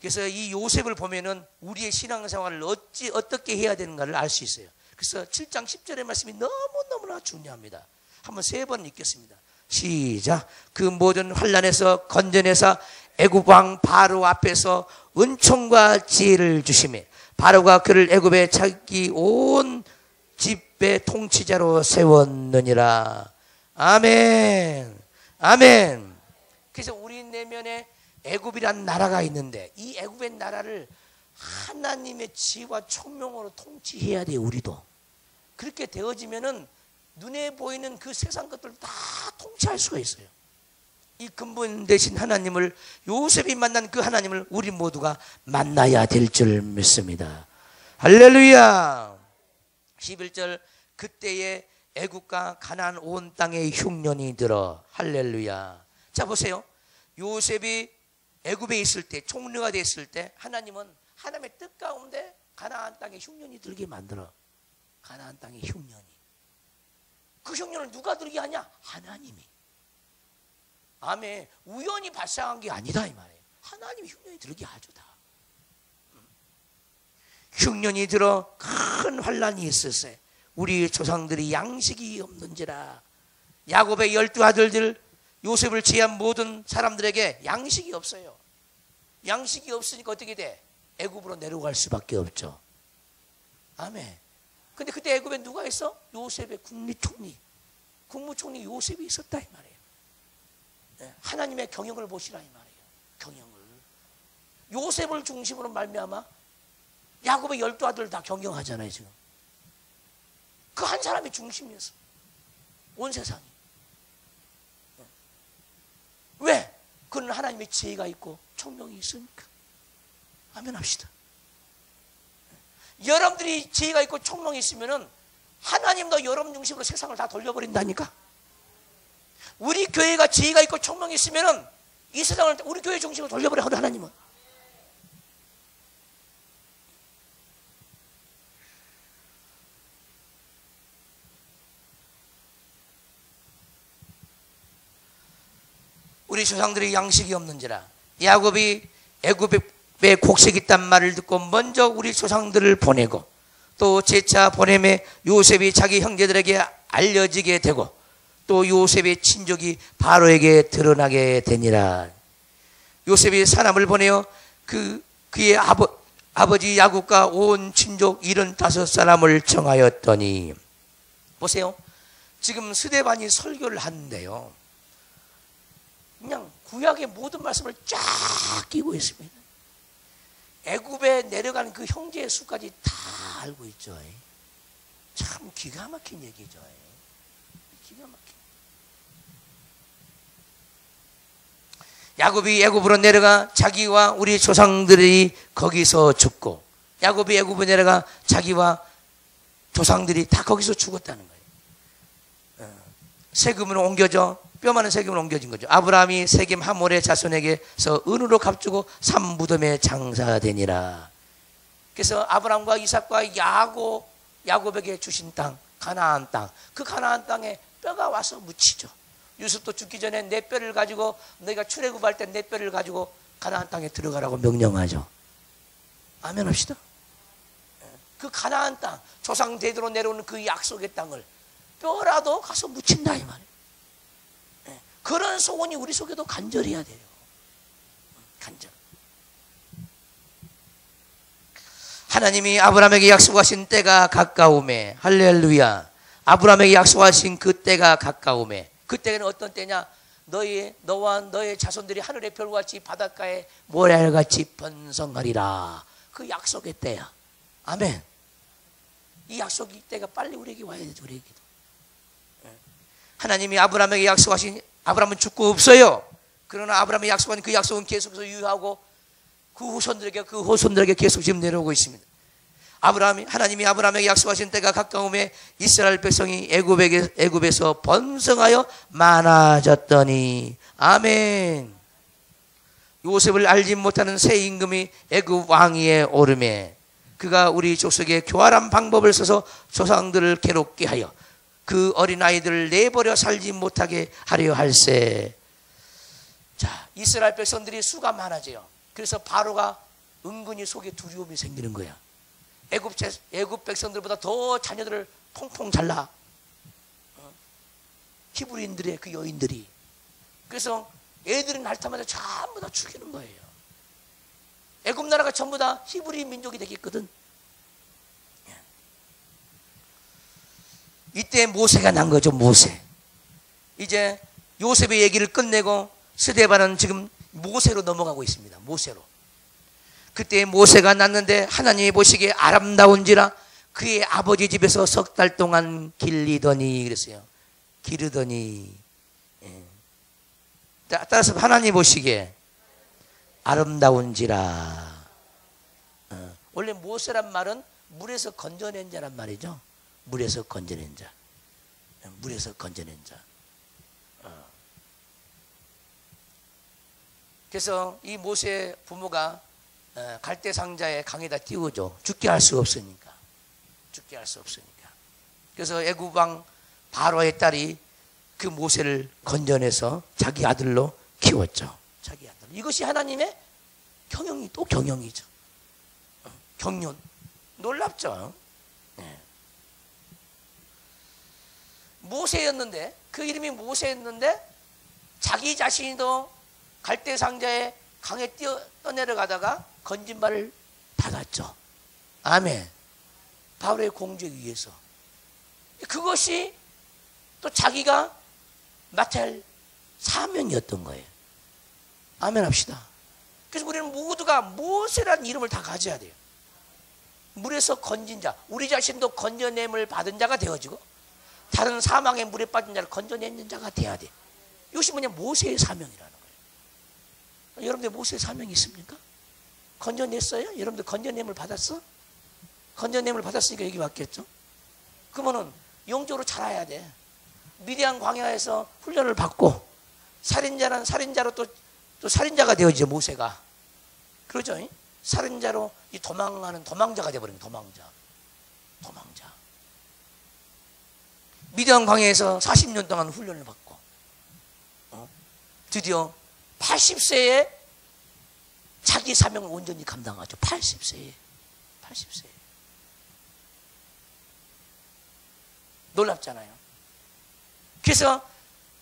그래서 이 요셉을 보면은 우리의 신앙생활을 어떻게 해야 되는가를 알 수 있어요. 그래서 7장 10절의 말씀이 너무너무나 중요합니다. 한번 3번 읽겠습니다. 시작. 그 모든 환난에서 건져내사 애굽 왕 바로 앞에서 은총과 지혜를 주시매 바로가 그를 애굽에 자기 온 집의 통치자로 세웠느니라. 아멘. 아멘. 그래서 우리 내면에 애굽이란 나라가 있는데 이 애굽의 나라를 하나님의 지혜와 총명으로 통치해야 돼요. 우리도. 그렇게 되어지면은 눈에 보이는 그 세상 것들을 다 통치할 수가 있어요. 이 근본 되신 하나님을, 요셉이 만난 그 하나님을 우리 모두가 만나야 될 줄 믿습니다. 할렐루야. 11절 그때에 애국과 가나안 온 땅에 흉년이 들어. 할렐루야. 자 보세요. 요셉이 애굽에 있을 때, 총리가 됐을 때 하나님은 하나님의 뜻 가운데 가나안 땅에 흉년이 들게 만들어. 가나안 땅에 흉년이. 그 흉년을 누가 들게 하냐? 하나님이. 아멘. 우연히 발생한 게 아니다 이 말이에요. 하나님이 흉년이 들게 하죠 다. 흉년이 들어 큰 환란이 있었어요. 우리 조상들이 양식이 없는지라. 야곱의 12 아들들, 요셉을 제한 모든 사람들에게 양식이 없어요. 양식이 없으니까 어떻게 돼? 애굽으로 내려갈 수밖에 없죠. 아멘. 근데 그때 애굽에 누가 있어? 요셉의 국무총리 요셉이 있었다 이 말이에요. 하나님의 경영을 보시라 이 말이에요. 경영을. 요셉을 중심으로 말미암아 야곱의 12 아들 다 경영하잖아요 지금. 그 한 사람이 중심이었어. 온 세상이. 왜? 그는 하나님의 지혜가 있고 총명이 있으니까. 아멘 합시다. 여러분들이 지혜가 있고 총명이 있으면은 하나님도 여러분 중심으로 세상을 다 돌려버린다니까. 우리 교회가 지혜가 있고 총명이 있으면은 이 세상을 우리 교회 중심으로 돌려버려 하나님은. 우리 조상들이 양식이 없는지라. 야곱이 애굽에 곡식이 있단 말을 듣고 먼저 우리 조상들을 보내고 또 제차 보냄에 요셉이 자기 형제들에게 알려지게 되고 또 요셉의 친족이 바로에게 드러나게 되니라. 요셉이 사람을 보내어 그의 아버지 야곱과 온 친족 75사람을 청하였더니. 보세요. 지금 스데반이 설교를 하는데요. 그냥 구약의 모든 말씀을 쫙 끼고 있습니다. 애굽에 내려가는 그 형제의 수까지 다 알고 있죠. 참 기가 막힌 얘기죠. 기가 막힌. 야곱이 애굽으로 내려가 자기와 우리 조상들이 거기서 죽고, 야곱이 애굽으로 내려가 자기와 조상들이 다 거기서 죽었다는 거예요. 세금으로 옮겨져 뼈 많은 세겜으로 옮겨진 거죠. 아브라함이 세겜 하몰의 자손에게서 은으로 값주고 산 무덤에 장사되니라. 그래서 아브라함과 이삭과 야곱에게 주신 땅, 가나안 땅, 그 가나안 땅에 뼈가 와서 묻히죠. 유습도 죽기 전에 내 뼈를 가지고, 너희가 출애굽할 때 내 뼈를 가지고 가나안 땅에 들어가라고 명령하죠. 아멘 합시다. 그 가나안 땅, 조상 대대로 내려오는 그 약속의 땅을 뼈라도 가서 묻힌다 이 말이에요. 그런 소원이 우리 속에도 간절해야 돼요. 간절. 하나님이 아브라함에게 약속하신 때가 가까우매. 할렐루야. 아브라함에게 약속하신 그 때가 가까우매. 그 때는 어떤 때냐? 너와 너의 자손들이 하늘의 별같이 바닷가에 모래알같이 번성하리라. 그 약속의 때야. 아멘. 이 약속의 때가 빨리 우리에게 와야 돼. 우리에게도. 하나님이 아브라함에게 약속하신, 아브라함은 죽고 없어요. 그러나 아브라함이 약속한 그 약속은 계속해서 유효하고 그 후손들에게 계속 지금 내려오고 있습니다. 하나님이 아브라함에게 약속하신 때가 가까움에 이스라엘 백성이 애굽에서 번성하여 많아졌더니. 아멘. 요셉을 알지 못하는 새 임금이 애굽 왕위에 오르매 그가 우리 족속의 교활한 방법을 써서 조상들을 괴롭게 하여 그 어린아이들을 내버려 살지 못하게 하려 할세. 자, 이스라엘 백성들이 수가 많아져요. 그래서 바로가 은근히 속에 두려움이 생기는 거야. 애굽 백성들보다 더 자녀들을 퐁퐁 잘라. 히브리인들의 그 여인들이. 그래서 애들이 날 때마다 전부 다 죽이는 거예요. 애굽 나라가 전부 다 히브리 민족이 되겠거든. 이때 모세가 난 거죠. 모세. 이제 요셉의 얘기를 끝내고 스데반은 지금 모세로 넘어가고 있습니다. 모세로. 그때 모세가 났는데 하나님이 보시기에 아름다운지라 그의 아버지 집에서 3달 동안 기르더니 그랬어요. 기르더니. 따라서 하나님 보시기에 아름다운지라. 원래 모세란 말은 물에서 건져낸 자란 말이죠. 물에서 건져낸 자. 물에서 건져낸 자. 그래서 이 모세 부모가 갈대 상자에 강에다 띄워줘. 죽게 할 수 없으니까. 죽게 할 수 없으니까. 그래서 애굽 왕 바로의 딸이 그 모세를 건져내서 자기 아들로 키웠죠. 자기 아들. 이것이 하나님의 경영이 또 경영이죠. 경륜. 놀랍죠. 네. 모세였는데, 그 이름이 모세였는데 자기 자신도 갈대 상자에 강에 떠내려가다가 건진발을 받았죠. 아멘. 바울의 공주에 의해서. 그것이 또 자기가 맡아야 할 사명이었던 거예요. 아멘 합시다. 그래서 우리는 모두가 모세라는 이름을 다 가져야 돼요. 물에서 건진 자, 우리 자신도 건져냄을 받은 자가 되어지고 다른 사망의 물에 빠진 자를 건져내는 자가 돼야 돼. 이것이 뭐냐? 모세의 사명이라는 거예요. 여러분들 모세의 사명이 있습니까? 건져냈어요? 여러분들 건져냄을 받았어? 건져냄을 받았으니까 여기 왔겠죠? 그러면은 영적으로 자라야 돼. 미디안 광야에서 훈련을 받고 살인자는 살인자로 또 살인자가 되어지죠. 모세가. 그러죠? 살인자로 이 도망가는 도망자가 되어버린 도망자. 미디안 광야에서 40년 동안 훈련을 받고 드디어 80세에 자기 사명을 온전히 감당하죠. 80세에. 놀랍잖아요. 그래서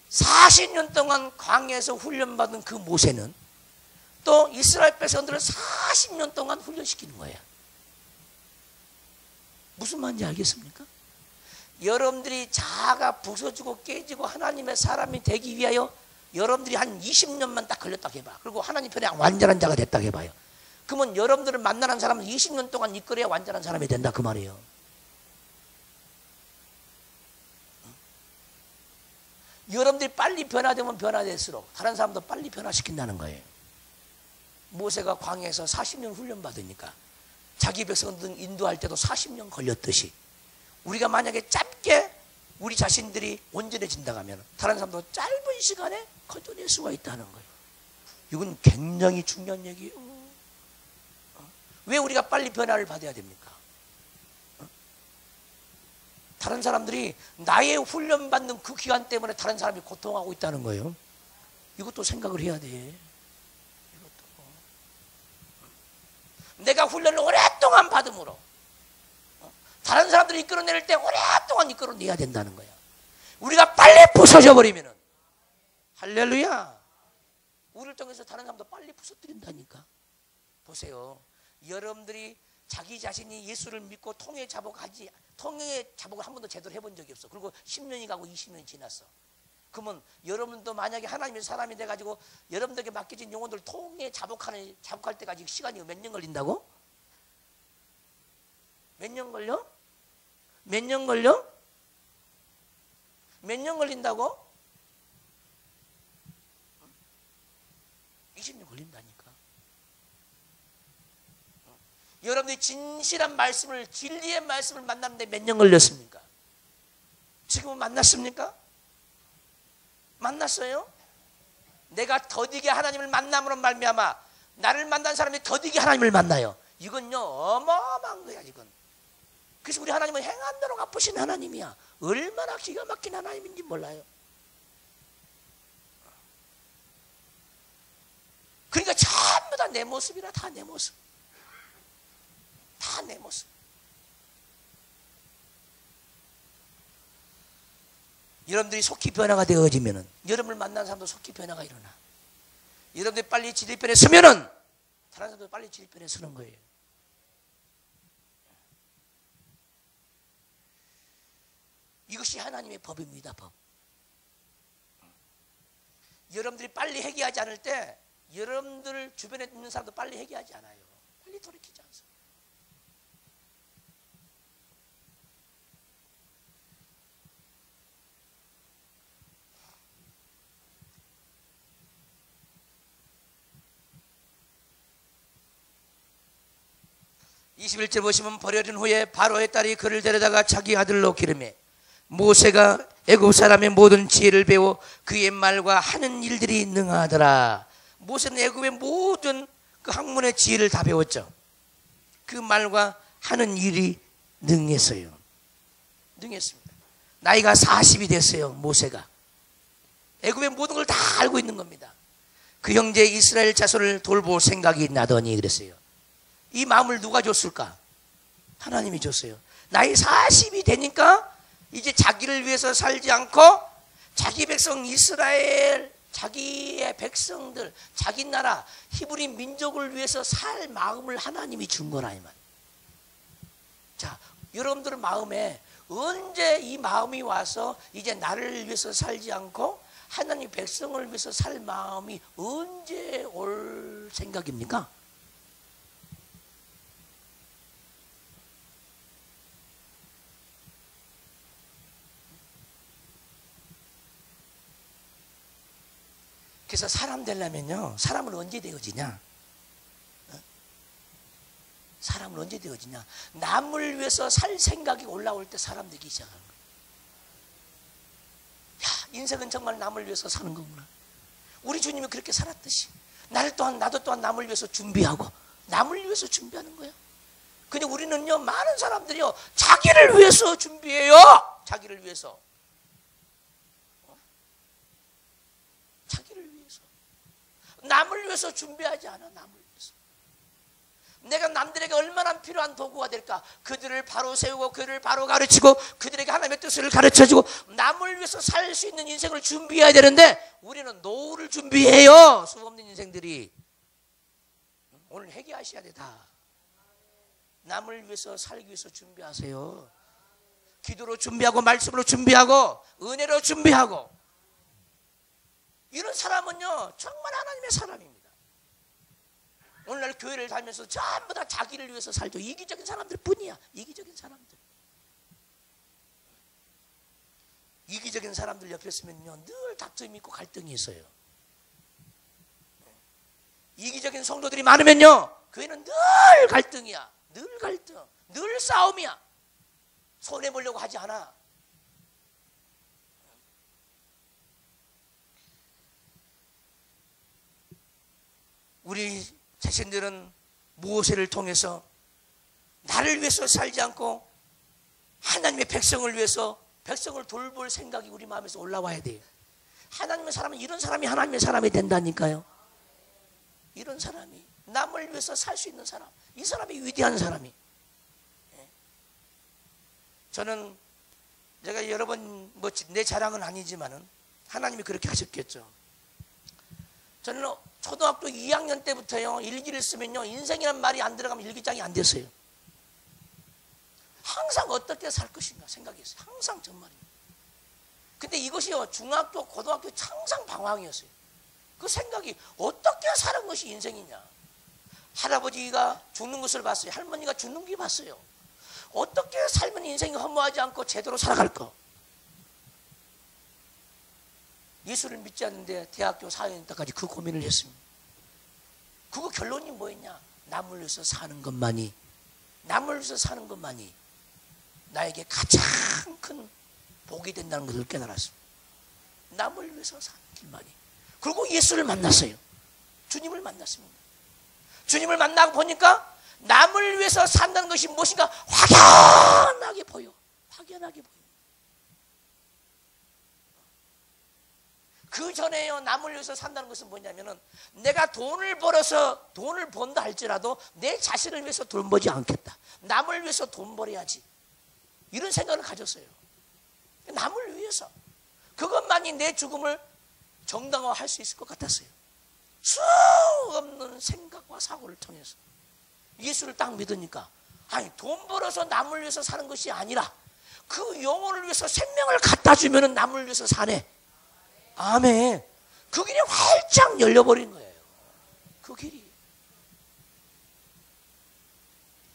40년 동안 광야에서 훈련받은 그 모세는 또 이스라엘 백성들을 40년 동안 훈련시키는 거예요. 무슨 말인지 알겠습니까? 여러분들이 자아가 부서지고 깨지고 하나님의 사람이 되기 위하여 여러분들이 한 20년만 딱 걸렸다고 해봐. 그리고 하나님 편에 완전한 자가 됐다고 해봐요. 그러면 여러분들을 만나는 사람은 20년 동안 이끌어야 완전한 사람이 된다 그 말이에요. 여러분들이 빨리 변화되면 변화될수록 다른 사람도 빨리 변화시킨다는 거예요. 모세가 광야에서 40년 훈련받으니까 자기 백성들 인도할 때도 40년 걸렸듯이 우리가 만약에 짧게 우리 자신들이 온전해진다고 하면 다른 사람도 짧은 시간에 건져낼 수가 있다는 거예요. 이건 굉장히 중요한 얘기예요. 왜 우리가 빨리 변화를 받아야 됩니까? 다른 사람들이 나의 훈련받는 그 기간 때문에 다른 사람이 고통하고 있다는 거예요. 이것도 생각을 해야 돼. 내가 훈련을 오랫동안 받음으로 다른 사람들이 이끌어낼 때 오랫동안 이끌어내야 된다는 거야. 우리가 빨리 부서져 버리면은 할렐루야. 우리를 통해서 다른 사람도 빨리 부서뜨린다니까. 보세요. 여러분들이 자기 자신이 예수를 믿고 통해 자복을 한 번도 제대로 해본 적이 없어. 그리고 10년이 가고 20년이 지났어. 그러면 여러분도 만약에 하나님의 사람이 돼가지고 여러분들에게 맡겨진 영혼들 통해 자복할 때까지 시간이 몇 년 걸린다고? 몇 년 걸려? 몇 년 걸려? 몇 년 걸린다고? 20년 걸린다니까. 여러분들이 진실한 말씀을, 진리의 말씀을 만났는데 몇 년 걸렸습니까? 지금은 만났습니까? 만났어요? 내가 더디게 하나님을 만남으로 말미암아 나를 만난 사람이 더디게 하나님을 만나요. 이건요 어마어마한 거야 이건. 그래서 우리 하나님은 행한 대로 갚으신 하나님이야. 얼마나 기가 막힌 하나님인지 몰라요. 그러니까 전부 다 내 모습이라. 다 내 모습. 다 내 모습. 여러분들이 속히 변화가 되어지면은 여러분을 만난 사람도 속히 변화가 일어나. 여러분들이 빨리 진리편에 서면은 다른 사람도 빨리 진리편에 서는 거예요. 이것이 하나님의 법입니다. 법. 여러분들이 빨리 회개하지 않을 때 여러분들 주변에 있는 사람도 빨리 회개하지 않아요. 빨리 돌이키지 않습니다. 21절 보시면 버려진 후에 바로의 딸이 그를 데려다가 자기 아들로 기르매 모세가 애굽 사람의 모든 지혜를 배워 그의 말과 하는 일들이 능하더라. 모세는 애굽의 모든 그 학문의 지혜를 다 배웠죠. 그 말과 하는 일이 능했어요. 능했습니다. 나이가 40이 됐어요. 모세가 애굽의 모든 걸 다 알고 있는 겁니다. 그 형제 이스라엘 자손을 돌볼 생각이 나더니 그랬어요. 이 마음을 누가 줬을까? 하나님이 줬어요. 나이 40이 되니까 이제 자기를 위해서 살지 않고 자기 백성 이스라엘, 자기의 백성들, 자기 나라 히브리 민족을 위해서 살 마음을 하나님이 준 거라 이 말. 자, 여러분들 마음에 언제 이 마음이 와서 이제 나를 위해서 살지 않고 하나님 백성을 위해서 살 마음이 언제 올 생각입니까? 그래서 사람 되려면요, 사람은 언제 되어지냐? 사람은 언제 되어지냐? 남을 위해서 살 생각이 올라올 때 사람 되기 시작하는 거예요. 야, 인생은 정말 남을 위해서 사는 거구나. 우리 주님이 그렇게 살았듯이 나도 또한 남을 위해서 준비하고 남을 위해서 준비하는 거예요. 근데 우리는요, 많은 사람들이요, 자기를 위해서 준비해요. 자기를 위해서. 자기를 위해서. 남을 위해서 준비하지 않아. 남을 위해서. 내가 남들에게 얼마나 필요한 도구가 될까? 그들을 바로 세우고 그들을 바로 가르치고 그들에게 하나님의 뜻을 가르쳐주고 남을 위해서 살 수 있는 인생을 준비해야 되는데 우리는 노후를 준비해요. 수없는 인생들이. 오늘 회개하셔야 돼. 다 남을 위해서 살기 위해서 준비하세요. 기도로 준비하고 말씀으로 준비하고 은혜로 준비하고. 이런 사람은요, 정말 하나님의 사람입니다. 오늘날 교회를 다니면서 전부 다 자기를 위해서 살죠. 이기적인 사람들 뿐이야. 이기적인 사람들. 이기적인 사람들 옆에 있으면요, 늘 다툼이 있고 갈등이 있어요. 이기적인 성도들이 많으면요, 교회는 늘 갈등이야. 늘 갈등. 늘 싸움이야. 손해보려고 하지 않아. 우리 자신들은 모세를 통해서 나를 위해서 살지 않고 하나님의 백성을 위해서 백성을 돌볼 생각이 우리 마음에서 올라와야 돼요. 하나님의 사람은 이런 사람이 하나님의 사람이 된다니까요. 이런 사람이 남을 위해서 살 수 있는 사람, 이 사람이 위대한 사람이. 저는 제가 여러 번 뭐 내 자랑은 아니지만은 하나님이 그렇게 하셨겠죠. 저는 초등학교 2학년 때부터요, 일기를 쓰면요, 인생이란 말이 안 들어가면 일기장이 안 됐어요. 항상 어떻게 살 것인가 생각했어요. 항상 정말이에요. 근데 이것이요, 중학교, 고등학교 항상 방황이었어요. 그 생각이 어떻게 사는 것이 인생이냐. 할아버지가 죽는 것을 봤어요. 할머니가 죽는 게 봤어요. 어떻게 살면 인생이 허무하지 않고 제대로 살아갈까. 예수를 믿지 않는데 대학교 4학년 때까지 그 고민을 했습니다. 그거 결론이 뭐였냐? 남을 위해서 사는 것만이, 남을 위해서 사는 것만이 나에게 가장 큰 복이 된다는 것을 깨달았습니다. 남을 위해서 사는 길만이. 그리고 예수를 만났어요. 주님을 만났습니다. 주님을 만나고 보니까 남을 위해서 산다는 것이 무엇인가 확연하게 보여. 확연하게 보여. 그 전에요, 남을 위해서 산다는 것은 뭐냐면은 내가 돈을 벌어서 돈을 번다 할지라도 내 자신을 위해서 돈 벌지 않겠다. 남을 위해서 돈 벌어야지. 이런 생각을 가졌어요. 남을 위해서. 그것만이 내 죽음을 정당화할 수 있을 것 같았어요. 수 없는 생각과 사고를 통해서 예수를 딱 믿으니까, 아니 돈 벌어서 남을 위해서 사는 것이 아니라 그 영혼을 위해서 생명을 갖다 주면은 남을 위해서 사네. 아멘. 그 길이 활짝 열려버린 거예요. 그 길이.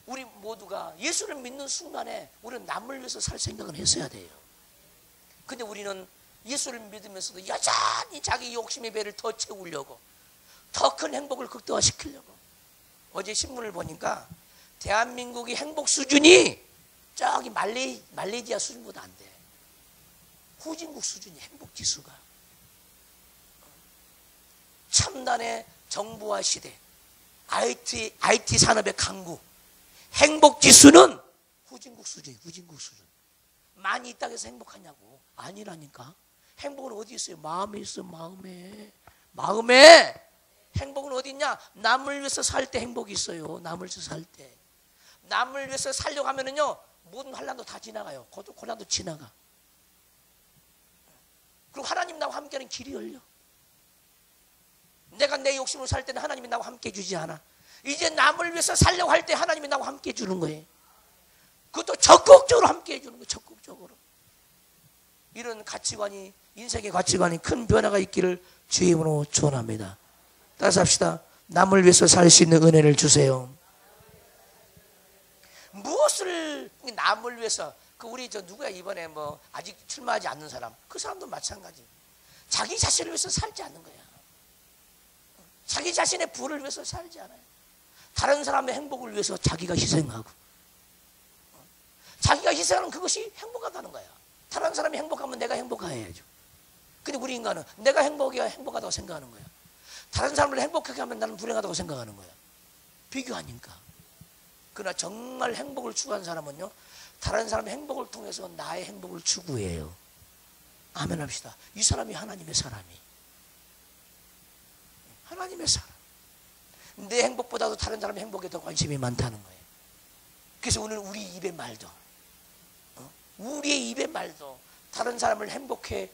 우리 모두가 예수를 믿는 순간에 우리는 남을 위해서 살 생각은 했어야 돼요. 근데 우리는 예수를 믿으면서도 여전히 자기 욕심의 배를 더 채우려고, 더 큰 행복을 극대화시키려고. 어제 신문을 보니까 대한민국의 행복 수준이 저기 말레이시아 수준보다 안 돼. 후진국 수준이 행복 지수가. 첨단의 정보화 시대, IT 산업의 강국, 행복 지수는 후진국 수준이 후진국 수준. 많이 있다고 해서 행복하냐고. 아니라니까. 행복은 어디 있어요? 마음에 있어. 마음에. 행복은 어디 있냐? 남을 위해서 살 때 행복이 있어요. 남을 위해서 살 때. 남을 위해서 살려고 하면은요, 모든 환난도 다 지나가요. 고난도 지나가. 그리고 하나님 나와 함께하는 길이 열려. 내가 내 욕심으로 살 때는 하나님이 나와 함께 해주지 않아. 이제 남을 위해서 살려고 할 때 하나님이 나와 함께 해주는 거예요. 그것도 적극적으로 함께 해주는 거예요. 적극적으로. 이런 가치관이, 인생의 가치관이 큰 변화가 있기를 주의 이름으로 축원합니다. 따라서 합시다. 남을 위해서 살 수 있는 은혜를 주세요. 무엇을 남을 위해서, 우리 누구야 이번에 아직 출마하지 않는 사람, 그 사람도 마찬가지. 자기 자신을 위해서 살지 않는 거야. 자기 자신의 부를 위해서 살지 않아요. 다른 사람의 행복을 위해서 자기가 희생하고, 자기가 희생하는 그것이 행복하다는 거야. 다른 사람이 행복하면 내가 행복해야죠. 근데 우리 인간은 내가 행복하다고 생각하는 거야. 다른 사람을 행복하게 하면 나는 불행하다고 생각하는 거야. 비교하니까. 그러나 정말 행복을 추구하는 사람은요, 다른 사람의 행복을 통해서 나의 행복을 추구해요. 아멘 합시다. 이 사람이 하나님의 사람이. 하나님의 사람. 내 행복보다도 다른 사람의 행복에 더 관심이 많다는 거예요. 그래서 오늘 우리 입의 말도, 우리의 입의 말도 다른 사람을 행복하게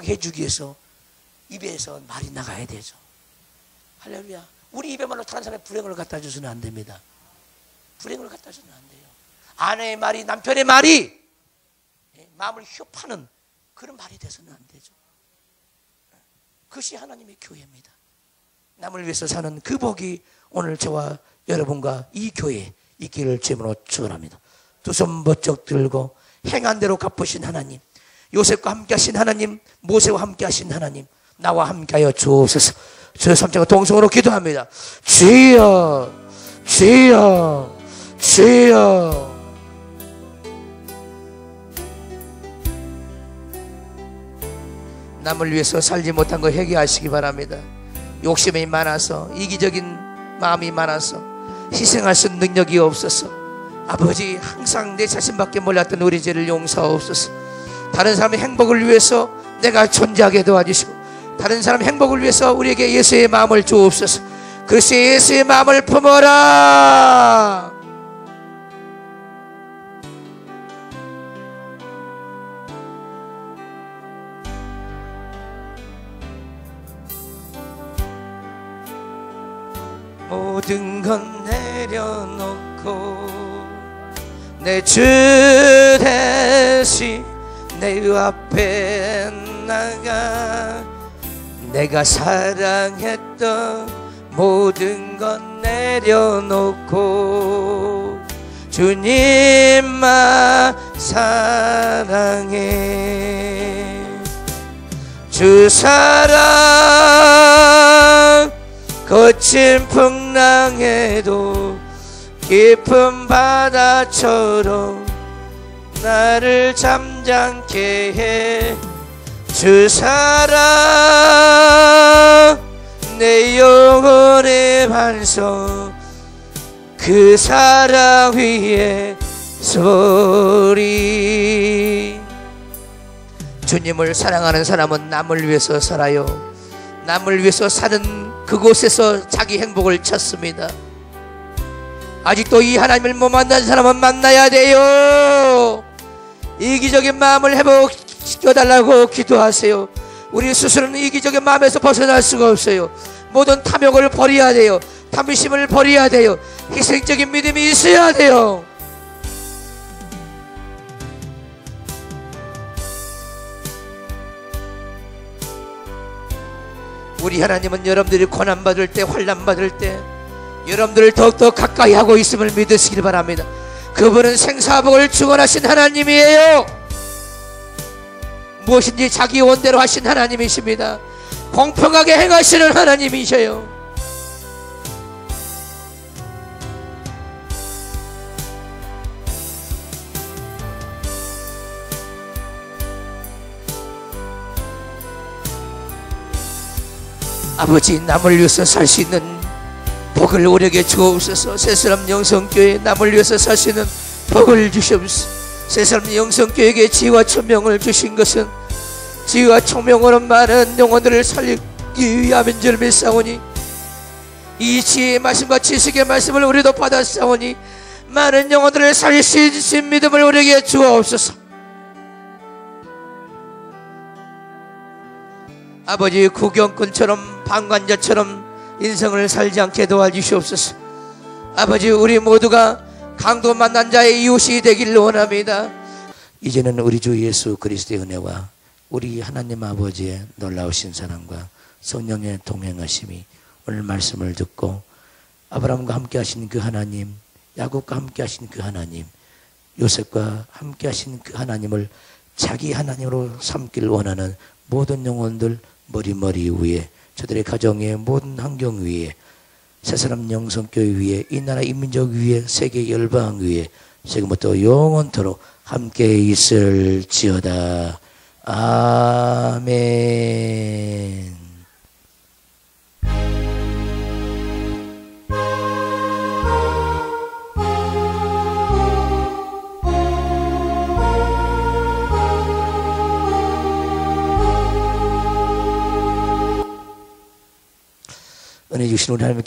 해주기 위해서 입에서 말이 나가야 되죠. 할렐루야. 우리 입의 말로 다른 사람의 불행을 갖다 줘서는 안 됩니다. 불행을 갖다 줘서는 안 돼요. 아내의 말이, 남편의 말이 마음을 휴파는 그런 말이 돼서는 안 되죠. 그것이 하나님의 교회입니다. 남을 위해서 사는 그 복이 오늘 저와 여러분과 이 교회에 있기를 주님으로 축원합니다. 두 손 번쩍 들고 행한 대로 갚으신 하나님, 요셉과 함께 하신 하나님, 모세와 함께 하신 하나님, 나와 함께하여 주옵소서. 저 삼자가 동성으로 기도합니다. 주여, 주여, 주여. 남을 위해서 살지 못한 거 회개하시기 바랍니다. 욕심이 많아서, 이기적인 마음이 많아서 희생할 수 있는 능력이 없어서, 아버지 항상 내 자신밖에 몰랐던 우리 죄를 용서하옵소서. 다른 사람의 행복을 위해서 내가 존재하게 도와주시고, 다른 사람의 행복을 위해서 우리에게 예수의 마음을 주옵소서. 그리스도 예수의 마음을 품어라. 모든 건 내려놓고 내 주 대신 내 앞에 나가, 내가 사랑했던 모든 건 내려놓고 주님만 사랑해. 주 사랑 거친 풍랑에도 깊은 바다처럼 나를 잠잠케 해. 주 사랑 내 영혼의 반석, 그 사랑 위에 소리. 주님을 사랑하는 사람은 남을 위해서 살아요. 남을 위해서 사는 그곳에서 자기 행복을 찾습니다. 아직도 이 하나님을 못 만난 사람은 만나야 돼요. 이기적인 마음을 회복시켜달라고 기도하세요. 우리 스스로는 이기적인 마음에서 벗어날 수가 없어요. 모든 탐욕을 버려야 돼요. 탐심을 버려야 돼요. 희생적인 믿음이 있어야 돼요. 우리 하나님은 여러분들이 고난받을 때, 환난받을 때 여러분들을 더욱더 가까이 하고 있음을 믿으시길 바랍니다. 그분은 생사복을 축원하신 하나님이에요. 무엇인지 자기 원대로 하신 하나님이십니다. 공평하게 행하시는 하나님이셔요. 아버지, 남을 위해서 살 수 있는 복을 우리에게 주옵소서. 새사람 영성교회 남을 위해서 살 수 있는 복을 주시옵소서. 새사람 영성교회에게 지혜와 총명을 주신 것은 지혜와 총명으로 많은 영혼들을 살리기 위함인 줄 믿사오니, 이 지혜의 말씀과 지식의 말씀을 우리도 받았사오니 많은 영혼들을 살릴 수 있는 믿음을 우리에게 주옵소서. 아버지, 구경꾼처럼 방관자처럼 인생을 살지 않게 도와주시옵소서. 아버지, 우리 모두가 강도 만난 자의 이웃이 되기를 원합니다. 이제는 우리 주 예수 그리스도의 은혜와 우리 하나님 아버지의 놀라우신 사랑과 성령의 동행하심이 오늘 말씀을 듣고 아브라함과 함께 하신 그 하나님, 야곱과 함께 하신 그 하나님, 요셉과 함께 하신 그 하나님을 자기 하나님으로 삼기를 원하는 모든 영혼들 머리 위에, 저들의 가정의 모든 환경 위에, 새사람 영성교회 위에, 이 나라 인민족 위에, 세계 열방 위에 지금부터 영원토록 함께 있을지어다. 아멘. 은혜 주신 우리 하나님께